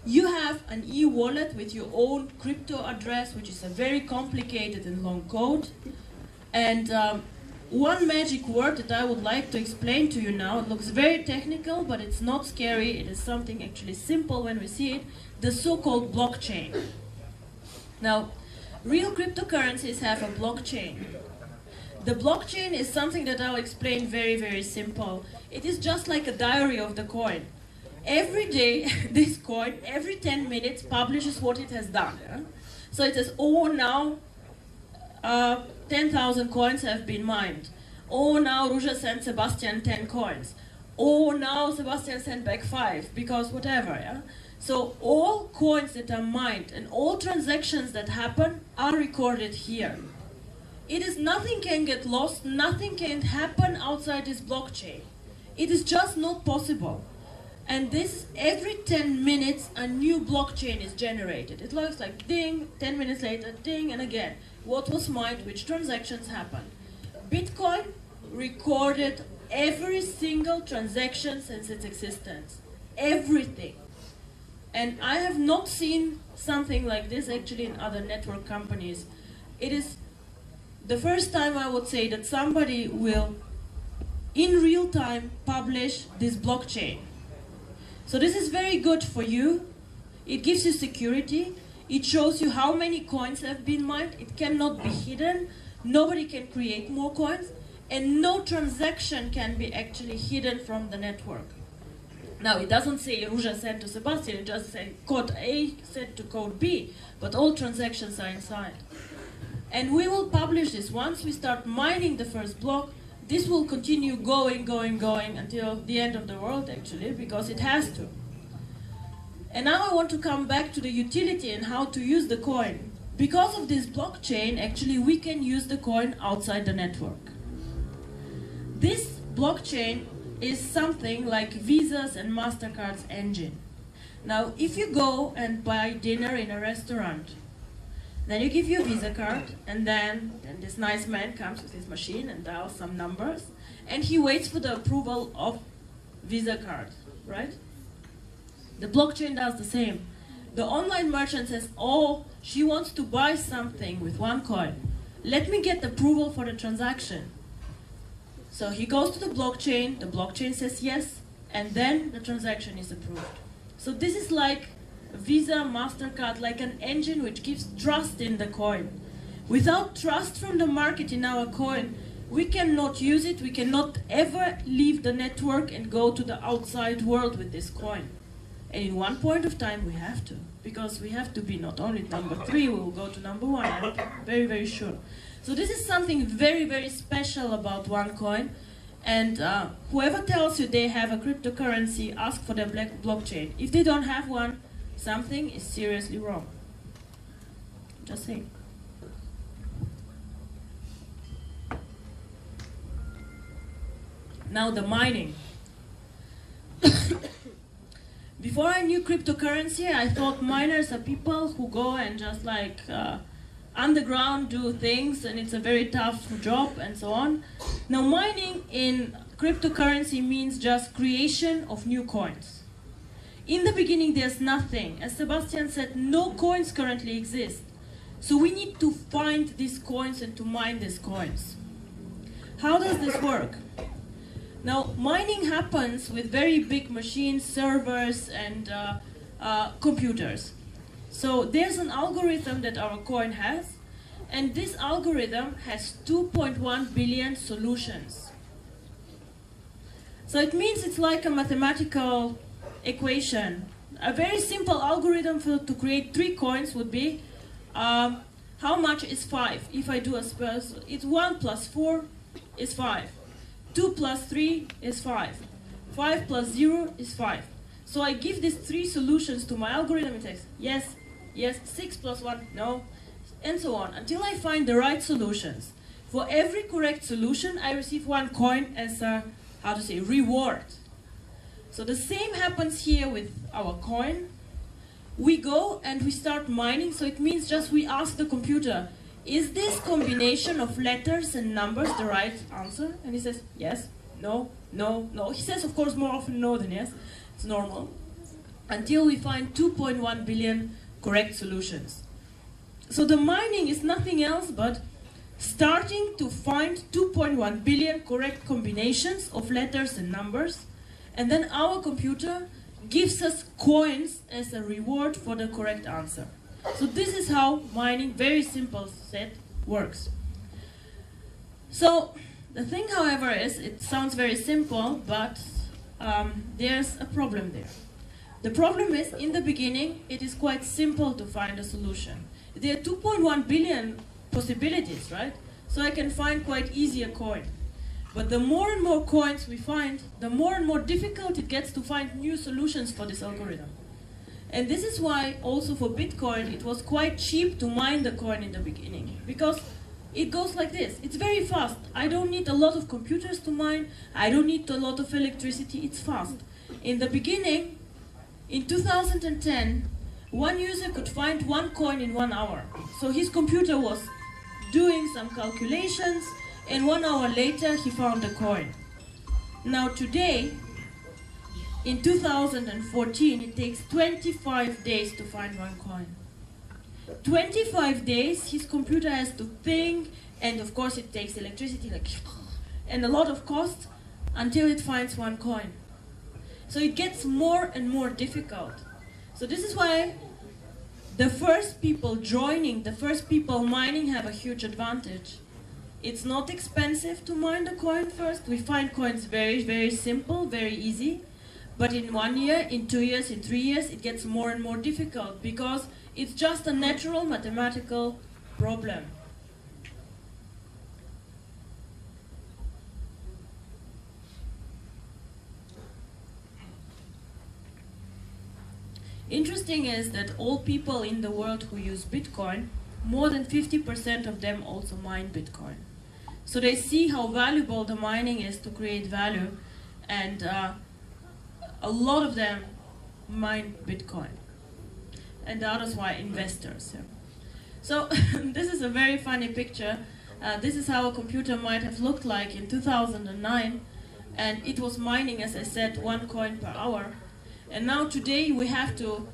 You have an e-wallet with your own crypto address, which is a very complicated and long code. And one magic word that I would like to explain to you now, it looks very technical, but it's not scary. It is something actually simple when we see it, the so-called blockchain. Now, real cryptocurrencies have a blockchain. The blockchain is something that I'll explain very, very simple. It is just like a diary of the coin. Every day, this coin, every 10 minutes, publishes what it has done. Yeah? So it says, oh, now 10,000 coins have been mined. Oh, now Ruja sent Sebastian 10 coins. Oh, now Sebastian sent back 5, because whatever. Yeah? So all coins that are mined and all transactions that happen are recorded here. It is nothing can get lost, nothing can happen outside this blockchain. It is just not possible. And this, every 10 minutes, a new blockchain is generated. It looks like ding, 10 minutes later, ding, and again. What was mined, which transactions happened. Bitcoin recorded every single transaction since its existence. Everything. And I have not seen something like this actually in other network companies. It is the first time I would say that somebody will, in real time, publish this blockchain. So this is very good for you. It gives you security. It shows you how many coins have been mined. It cannot be hidden. Nobody can create more coins. And no transaction can be actually hidden from the network. Now, it doesn't say Ruja sent to Sebastian. It just says code A sent to code B. But all transactions are inside. And we will publish this. Once we start mining the first block, this will continue going until the end of the world, actually, because it has to. And now I want to come back to the utility and how to use the coin. Because of this blockchain, actually, we can use the coin outside the network. This blockchain is something like Visa's and MasterCard's engine. Now, if you go and buy dinner in a restaurant, then you give your Visa card, and then this nice man comes with his machine and dials some numbers, and he waits for the approval of Visa card, right? The blockchain does the same. The online merchant says, oh, she wants to buy something with OneCoin. Let me get approval for the transaction. So he goes to the blockchain says yes, and then the transaction is approved. So this is like Visa, MasterCard, like an engine which gives trust in the coin. Without trust from the market in our coin, we cannot use it, we cannot ever leave the network and go to the outside world with this coin. And in one point of time we have to, because we have to be not only number 3, we will go to number 1, I'm very, very sure. So this is something very, very special about OneCoin. And whoever tells you they have a cryptocurrency, ask for their blockchain. If they don't have one, something is seriously wrong. Just saying. Now the mining. Before I knew cryptocurrency, I thought miners are people who go and just like underground do things, and it's a very tough job and so on. Now mining in cryptocurrency means just creation of new coins. In the beginning there's nothing. As Sebastian said, no coins currently exist. So we need to find these coins and to mine these coins. How does this work? Now, mining happens with very big machines, servers, and computers. So there's an algorithm that our coin has, and this algorithm has 2.1 billion solutions. So it means it's like a mathematical equation. A very simple algorithm to create 3 coins would be, how much is 5? If I do a spurs, it's 1 plus 4 is 5. 2 plus 3 is 5. 5 plus 0 is 5. So I give these 3 solutions to my algorithm. It says yes, yes, 6 plus 1, no, and so on, until I find the right solutions. For every correct solution, I receive 1 coin as a, reward. So the same happens here with our coin. We go and we start mining, so it means just we ask the computer, is this combination of letters and numbers the right answer? And he says, yes, no, no, no. He says, of course, more often no than yes. It's normal. Until we find 2.1 billion correct solutions. So the mining is nothing else but starting to find 2.1 billion correct combinations of letters and numbers. And then our computer gives us coins as a reward for the correct answer. So this is how mining, very simple set, works. So the thing, however, is it sounds very simple, but there's a problem there. The problem is, in the beginning, it is quite simple to find a solution. There are 2.1 billion possibilities, right? So I can find quite easy a coin. But the more and more coins we find, the more and more difficult it gets to find new solutions for this algorithm. And this is why also for Bitcoin it was quite cheap to mine the coin in the beginning, because it goes like this. It's very fast. I don't need a lot of computers to mine. I don't need a lot of electricity. It's fast. In the beginning, in 2010, one user could find 1 coin in 1 hour. So his computer was doing some calculations, and 1 hour later he found a coin. Now today, in 2014, it takes 25 days to find 1 coin. 25 days, his computer has to think, and of course it takes electricity, and a lot of cost, until it finds 1 coin. So it gets more and more difficult. So this is why the first people joining, the first people mining have a huge advantage. It's not expensive to mine the coin first. We find coins very, very simple, very easy. But in 1 year, in 2 years, in 3 years, it gets more and more difficult because it's just a natural mathematical problem. Interesting is that all people in the world who use Bitcoin, more than 50% of them also mine Bitcoin. So they see how valuable the mining is to create value, and a lot of them mine Bitcoin, and the others were investors. Yeah. So this is a very funny picture. This is how a computer might have looked like in 2009, and it was mining, as I said, 1 coin per hour. And now today we have to,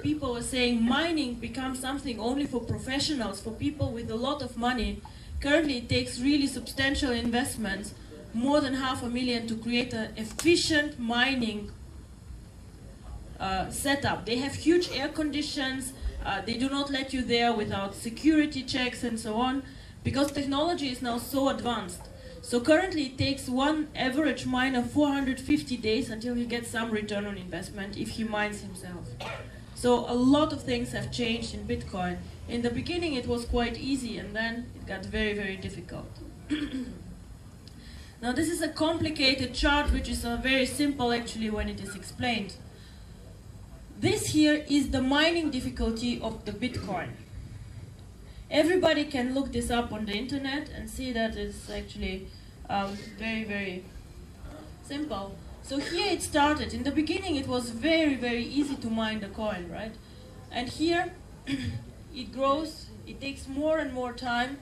people are saying mining becomes something only for professionals, for people with a lot of money. Currently it takes really substantial investments, more than $500,000 to create an efficient mining setup. They have huge air conditions, they do not let you there without security checks and so on, because technology is now so advanced. So currently it takes one average miner 450 days until he gets some return on investment if he mines himself. So a lot of things have changed in Bitcoin. In the beginning it was quite easy, and then it got very, very difficult. Now this is a complicated chart, which is very simple actually when it is explained. This here is the mining difficulty of the Bitcoin. Everybody can look this up on the internet and see that it's actually very, very simple. So here it started. In the beginning it was very, very easy to mine the coin, right? And here it grows, it takes more and more time,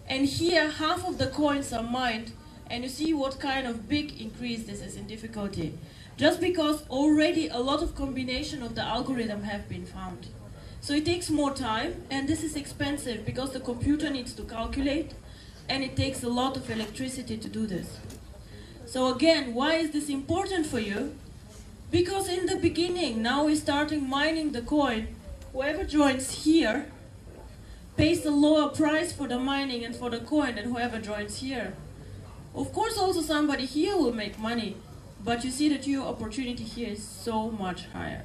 and here half of the coins are mined, and you see what kind of big increase this is in difficulty. Just because already a lot of combination of the algorithm have been found. So it takes more time, and this is expensive because the computer needs to calculate, and it takes a lot of electricity to do this. So again, why is this important for you? Because in the beginning, now we're starting mining the coin. Whoever joins here pays a lower price for the mining and for the coin than whoever joins here. Of course, also somebody here will make money, but you see that your opportunity here is so much higher.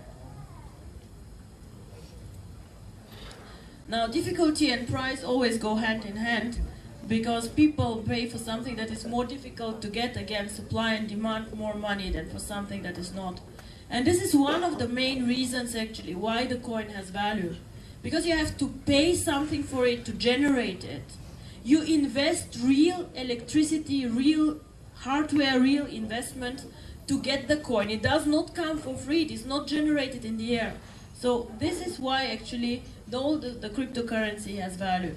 Now, difficulty and price always go hand in hand, because people pay for something that is more difficult to get, again, supply and demand more money than for something that is not. And this is one of the main reasons, actually, why the coin has value. Because you have to pay something for it to generate it. You invest real electricity, real hardware, real investment to get the coin. It does not come for free, it is not generated in the air. So this is why, actually, the cryptocurrency has value.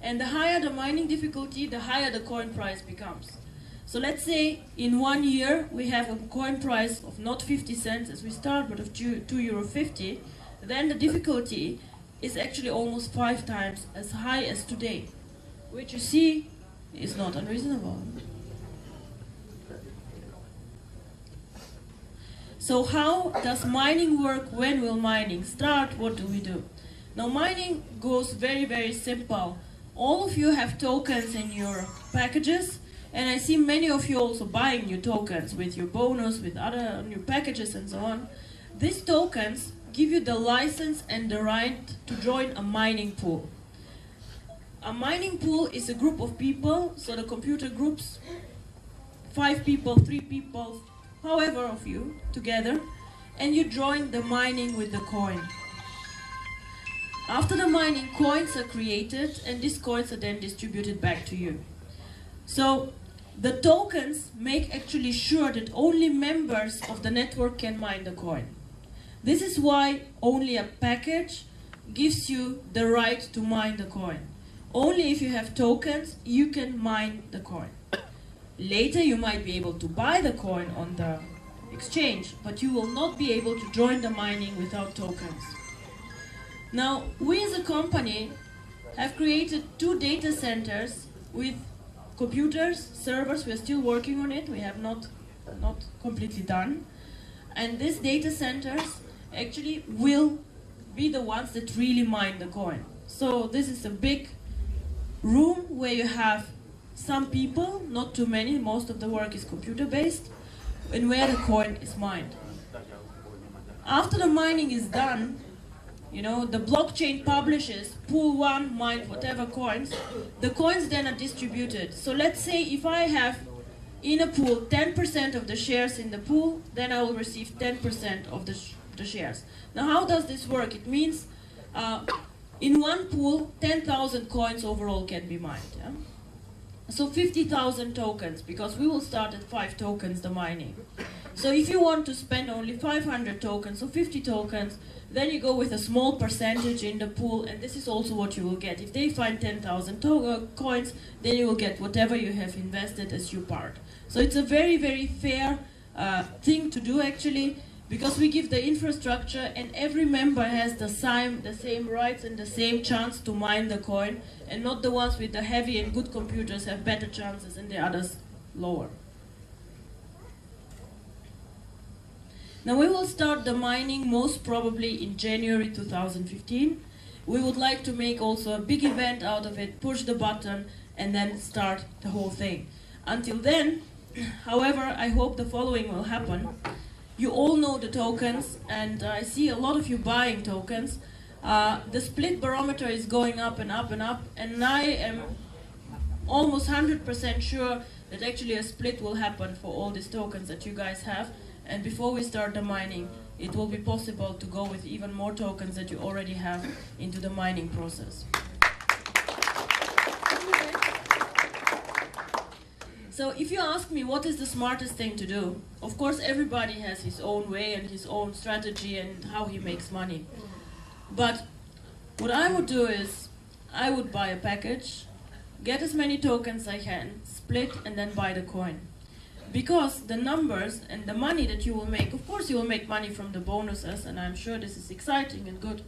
And the higher the mining difficulty, the higher the coin price becomes. So let's say in 1 year we have a coin price of not 50 cents as we start, but of €2.50, then the difficulty is actually almost 5 times as high as today, which you see is not unreasonable. So how does mining work? When will mining start? What do we do? Now mining goes very, very simple. All of you have tokens in your packages, and I see many of you also buying new tokens with your bonus, with other new packages and so on. These tokens give you the license and the right to join a mining pool. A mining pool is a group of people, so the computer groups 5 people, 3 people, however of you, together, and you join the mining with the coin. After the mining, coins are created, and these coins are then distributed back to you. So the tokens make actually sure that only members of the network can mine the coin. This is why only a package gives you the right to mine the coin. Only if you have tokens, you can mine the coin. Later you might be able to buy the coin on the exchange, but you will not be able to join the mining without tokens. Now, we as a company have created 2 data centers with computers, servers. We're still working on it. We have not completely done. And these data centers actually will be the ones that really mine the coin. So this is a big room where you have some people, not too many, most of the work is computer-based, and where the coin is mined. After the mining is done, you know, the blockchain publishes pool 1 mined whatever coins. The coins then are distributed. So let's say if I have in a pool 10% of the shares in the pool, then I will receive 10% of the shares. Now how does this work? It means in one pool 10,000 coins overall can be mined. Yeah? So 50,000 tokens, because we will start at 5 tokens the mining. So if you want to spend only 500 tokens, so 50 tokens, then you go with a small percentage in the pool, and this is also what you will get. If they find 10,000 coins, then you will get whatever you have invested as your part. So it's a very, very fair thing to do, actually, because we give the infrastructure, and every member has the same rights and the same chance to mine the coin, and not the ones with the heavy and good computers have better chances and the others lower. Now we will start the mining most probably in January 2015. We would like to make also a big event out of it, push the button, and then start the whole thing. Until then, however, I hope the following will happen. You all know the tokens, and I see a lot of you buying tokens. The split barometer is going up and up and up, and I am almost 100% sure that actually a split will happen for all these tokens that you guys have. And before we start the mining, it will be possible to go with even more tokens that you already have into the mining process. So if you ask me what is the smartest thing to do, of course everybody has his own way and his own strategy and how he makes money. But what I would do is, I would buy a package, get as many tokens I can, split, and then buy the coin. Because the numbers and the money that you will make, of course you will make money from the bonuses, and I'm sure this is exciting and good,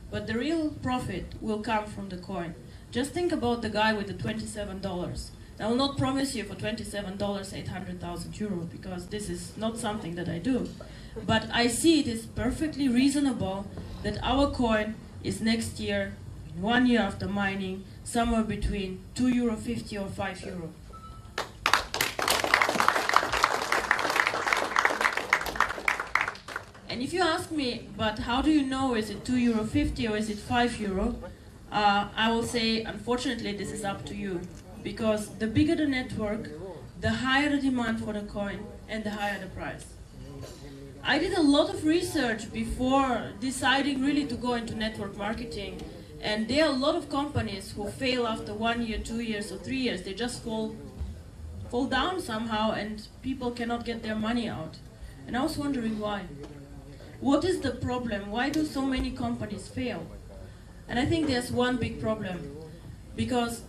but the real profit will come from the coin. Just think about the guy with the $27. I will not promise you for $27 800,000 euro, because this is not something that I do. But I see it is perfectly reasonable that our coin is next year, 1 year after mining, somewhere between €2.50 or €5. And if you ask me, but how do you know, is it €2.50 or is it €5? I will say, unfortunately, this is up to you. Because the bigger the network, the higher the demand for the coin and the higher the price. I did a lot of research before deciding really to go into network marketing. And there are a lot of companies who fail after 1 year, 2 years or 3 years. They just fall down somehow and people cannot get their money out. And I was wondering why. What is the problem? Why do so many companies fail? And I think there's one big problem. Because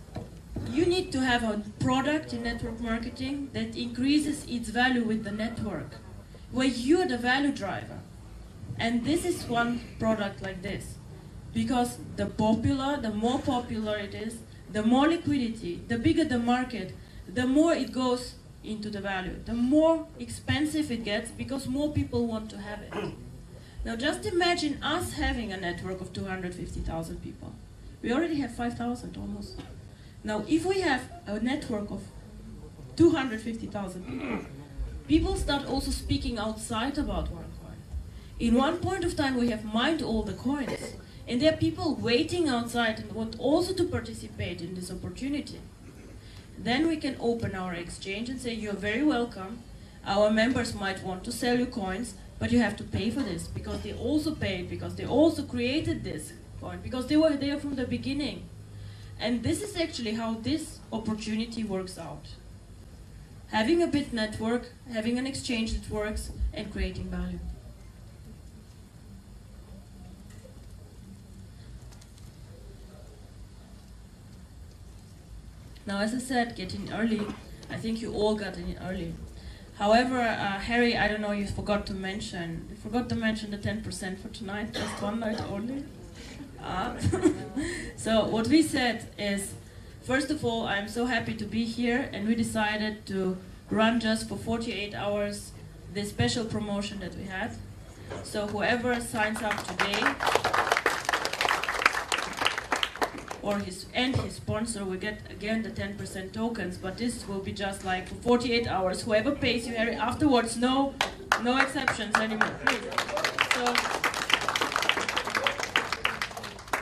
you need to have a product in network marketing that increases its value with the network, where you're the value driver. And this is one product like this. Because the more popular it is, the more liquidity, the bigger the market, the more it goes into the value. The more expensive it gets because more people want to have it. Now just imagine us having a network of 250,000 people. We already have 5,000 almost. Now if we have a network of 250,000 people, people start also speaking outside about OneCoin. In one point of time we have mined all the coins. And there are people waiting outside and want also to participate in this opportunity. Then we can open our exchange and say, you're very welcome. Our members might want to sell you coins, but you have to pay for this, because they also paid, because they also created this coin, because they were there from the beginning. And this is actually how this opportunity works out. Having a bit network, having an exchange that works, and creating value. Now, as I said, get in early. I think you all got in early. However, Harry, I don't know, you forgot to mention the 10% for tonight, just one night only. So what we said is, first of all, I'm so happy to be here, and we decided to run just for 48 hours this special promotion that we had. So whoever signs up today, or his sponsor will get again the 10% tokens, but this will be just like for 48 hours. Whoever pays you, Harry, afterwards, no exceptions anymore, please. So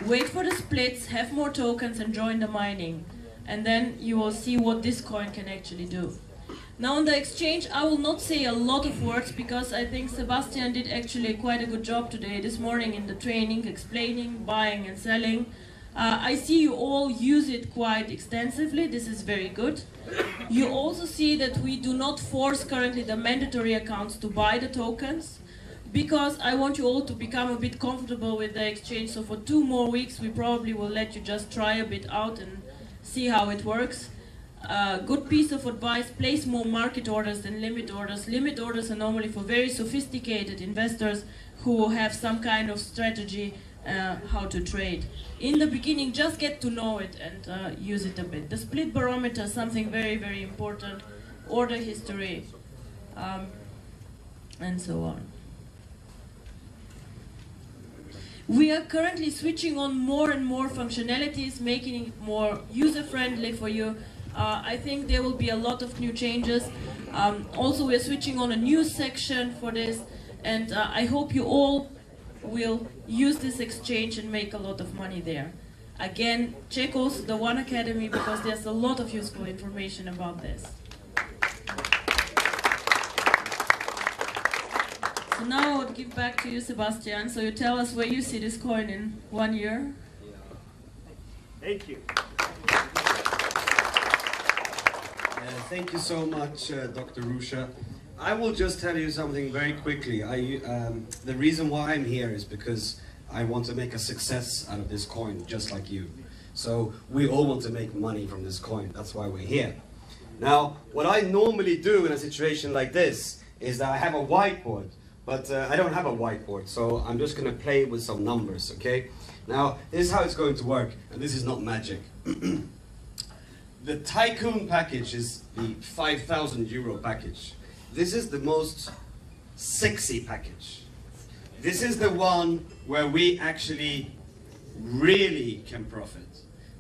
wait for the splits, have more tokens, and join the mining, and then you will see what this coin can actually do. Now on the exchange, I will not say a lot of words because I think Sebastian did actually quite a good job today, this morning in the training, explaining, buying and selling. I see you all use it quite extensively. This is very good. You also see that we do not force currently the mandatory accounts to buy the tokens, because I want you all to become a bit comfortable with the exchange. So for 2 more weeks, we probably will let you just try a bit out and see how it works. Good piece of advice, place more market orders than limit orders. Limit orders are normally for very sophisticated investors who have some kind of strategy how to trade. In the beginning, just get to know it and use it a bit. The split barometer is something very, very important. Order history, and so on. We are currently switching on more and more functionalities, making it more user-friendly for you. I think there will be a lot of new changes. Also, we're switching on a news section for this, and I hope you all will use this exchange and make a lot of money there. Again, check also the One Academy, because there's a lot of useful information about this. So now I would give back to you, Sebastian. So you tell us where you see this coin in 1 year. Thank you. Thank you so much, Dr. Ruja. I will just tell you something very quickly. The reason why I'm here is because I want to make a success out of this coin, just like you. So we all want to make money from this coin. That's why we're here. Now, what I normally do in a situation like this is that I have a whiteboard, but I don't have a whiteboard, so I'm just going to play with some numbers, okay? Now, this is how it's going to work, and this is not magic. The Tycoon package is the 5,000 euro package. This is the most sexy package. This is the one where we actually really can profit.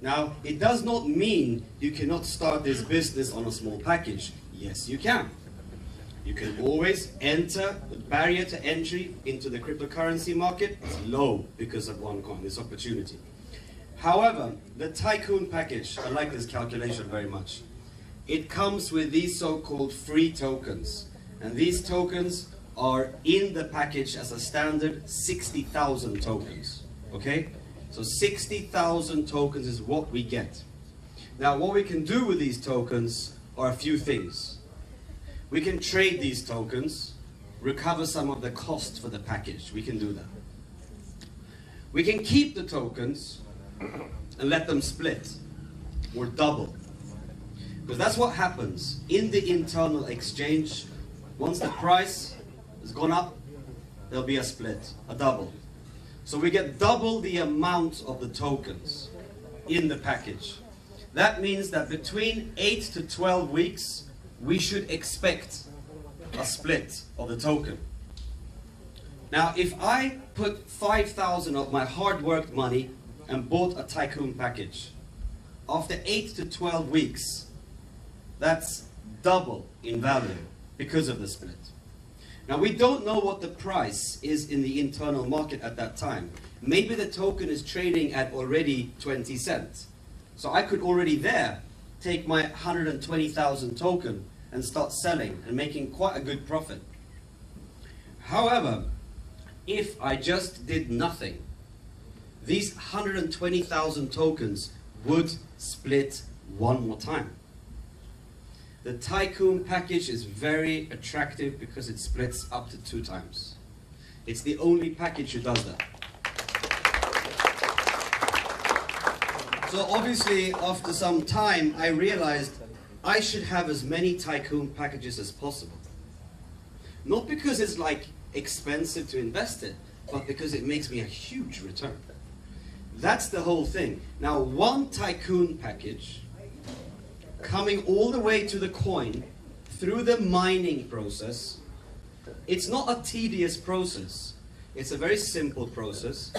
Now, it does not mean you cannot start this business on a small package. Yes, you can. You can always enter. The barrier to entry into the cryptocurrency market is low because of OneCoin, this opportunity. However, the Tycoon package, I like this calculation very much. It comes with these so-called free tokens. And these tokens are in the package as a standard 60,000 tokens. Okay? So 60,000 tokens is what we get. Now, what we can do with these tokens are a few things. We can trade these tokens, recover some of the cost for the package. We can do that. We can keep the tokens and let them split or double. Because that's what happens in the internal exchange. Once the price has gone up, there'll be a split, a double. So we get double the amount of the tokens in the package. That means that between 8 to 12 weeks, we should expect a split of the token. Now, if I put 5,000 of my hard-worked money and bought a Tycoon package, after 8 to 12 weeks, that's double in value because of the split. Now, we don't know what the price is in the internal market at that time. Maybe the token is trading at already 20 cents. So I could already there take my 120,000 token and start selling and making quite a good profit. However, if I just did nothing, these 120,000 tokens would split one more time. The Tycoon package is very attractive because it splits up to 2 times. It's the only package that does that. So obviously, after some time, I realized I should have as many Tycoon packages as possible. Not because it's like expensive to invest in, but because it makes me a huge return. That's the whole thing. Now, one Tycoon package coming all the way to the coin through the mining process, it's not a tedious process. It's a very simple process.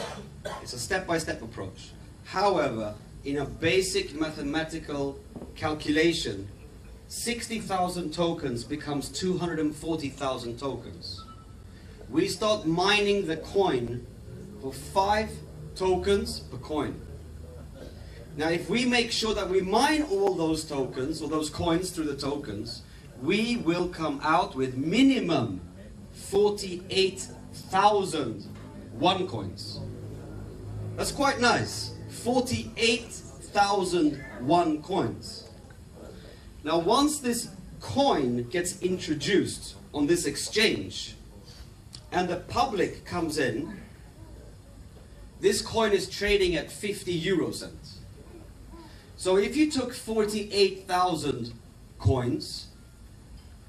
It's a step-by-step approach. However, in a basic mathematical calculation, 60,000 tokens becomes 240,000 tokens. We start mining the coin for 5 tokens per coin. Now, if we make sure that we mine all those tokens, or those coins through the tokens, we will come out with minimum 48,000 OneCoins. That's quite nice. 48,000 OneCoins. Now, once this coin gets introduced on this exchange, and the public comes in, this coin is trading at 50 euro cents. So if you took 48,000 coins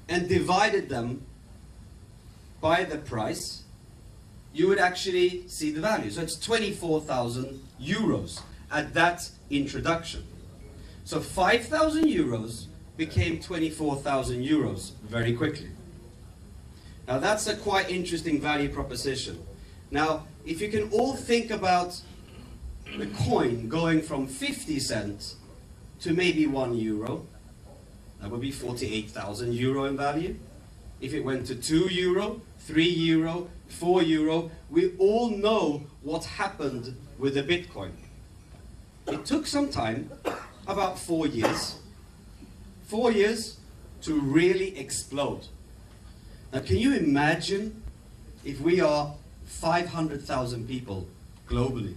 and divided them by the price, you would actually see the value. So it's 24,000 euros at that introduction. So 5,000 euros became 24,000 euros very quickly. Now that's a quite interesting value proposition. Now, if you can all think about the coin going from 50 cents to maybe 1 euro, that would be 48,000 euro in value. If it went to 2 euro, 3 euro, 4 euro, we all know what happened with the Bitcoin. It took some time, about 4 years. 4 years to really explode. Now, can you imagine if we are 500,000 people globally?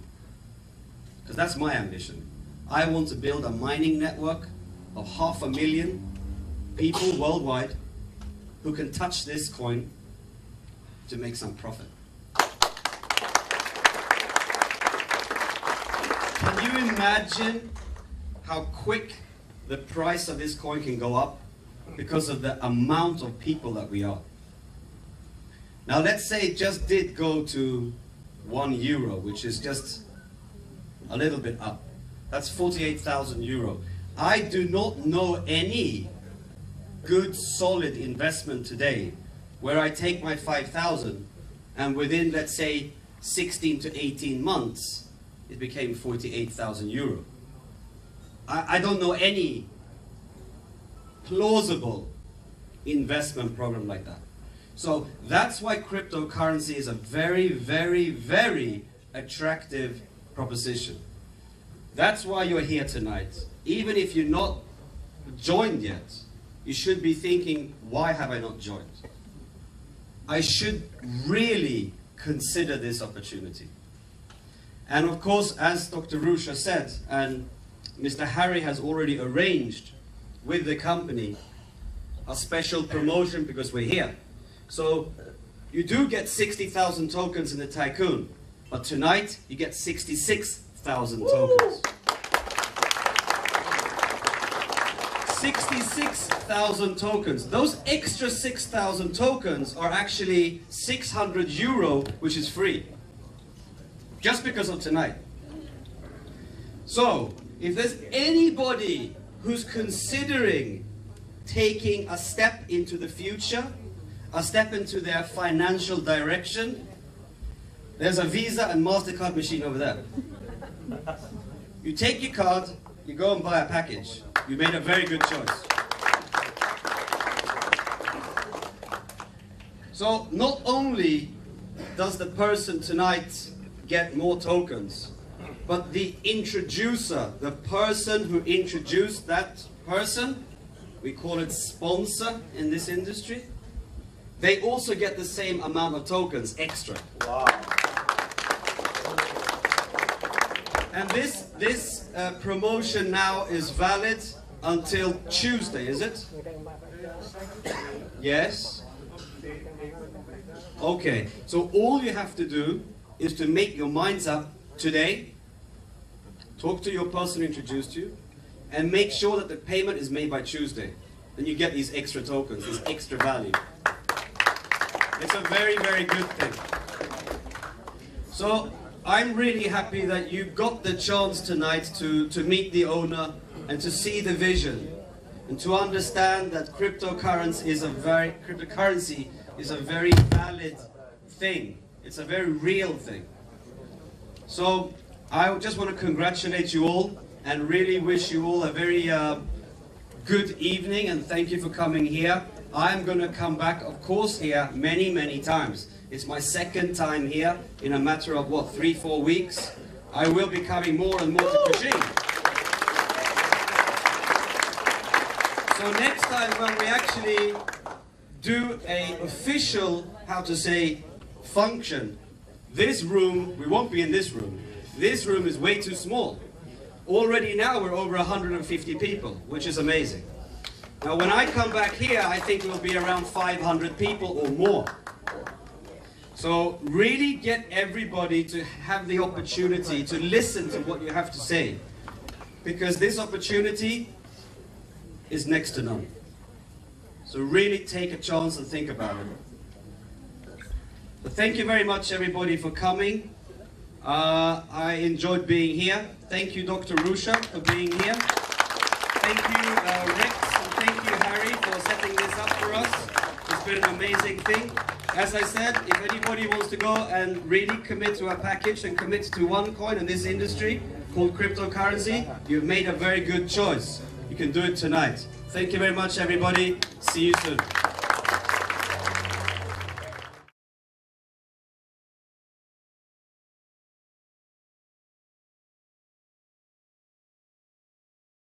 Because that's my ambition. I want to build a mining network of 500,000 people worldwide who can touch this coin to make some profit. Can you imagine how quick the price of this coin can go up because of the amount of people that we are? Now let's say it just did go to €1, which is just a little bit up. That's 48,000 euro. I do not know any good solid investment today where I take my 5,000 and within, let's say, 16 to 18 months it became 48,000 euro. I don't know any plausible investment program like that. So that's why cryptocurrency is a very, very, very attractive proposition. That's why you're here tonight. Even if you're not joined yet, you should be thinking, why have I not joined? I should really consider this opportunity. And of course, as Dr. Ruja said, and Mr. Harry has already arranged with the company a special promotion because we're here. So you do get 60,000 tokens in the Tycoon, but tonight you get 66,000 tokens. 66,000 tokens. Those extra 6,000 tokens are actually 600 euro, which is free. Just because of tonight. So, if there's anybody who's considering taking a step into the future, a step into their financial direction, there's a Visa and MasterCard machine over there. You take your card, you go and buy a package. You made a very good choice. So not only does the person tonight get more tokens, but the introducer, the person who introduced that person, we call it sponsor in this industry, they also get the same amount of tokens extra. Wow. And this promotion now is valid until Tuesday, is it? Yes? Okay, so all you have to do is to make your minds up today, talk to your person who introduced you, and make sure that the payment is made by Tuesday. Then you get these extra tokens, this extra value. It's a very, very good thing. So I'm really happy that you got the chance tonight to meet the owner and to see the vision and to understand that cryptocurrency is a very valid thing. It's a very real thing. So I just want to congratulate you all and really wish you all a very good evening, and thank you for coming here. I'm going to come back, of course, here many, many times. It's my second time here in a matter of, what, 3-4 weeks. I will be coming more and more to Beijing. So next time when we actually do an official, how to say, function, this room, we won't be in this room. This room is way too small. Already now we're over 150 people, which is amazing. Now when I come back here, I think we'll be around 500 people or more. So really get everybody to have the opportunity to listen to what you have to say. Because this opportunity is next to none. So really take a chance and think about it. But thank you very much everybody for coming. I enjoyed being here. Thank you Dr. Ruja for being here. Thank you Rex and thank you Harry for setting this up for us. It's been an amazing thing. As I said, if anybody wants to go and really commit to a package and commit to OneCoin in this industry called cryptocurrency, you've made a very good choice. You can do it tonight. Thank you very much everybody. See you soon.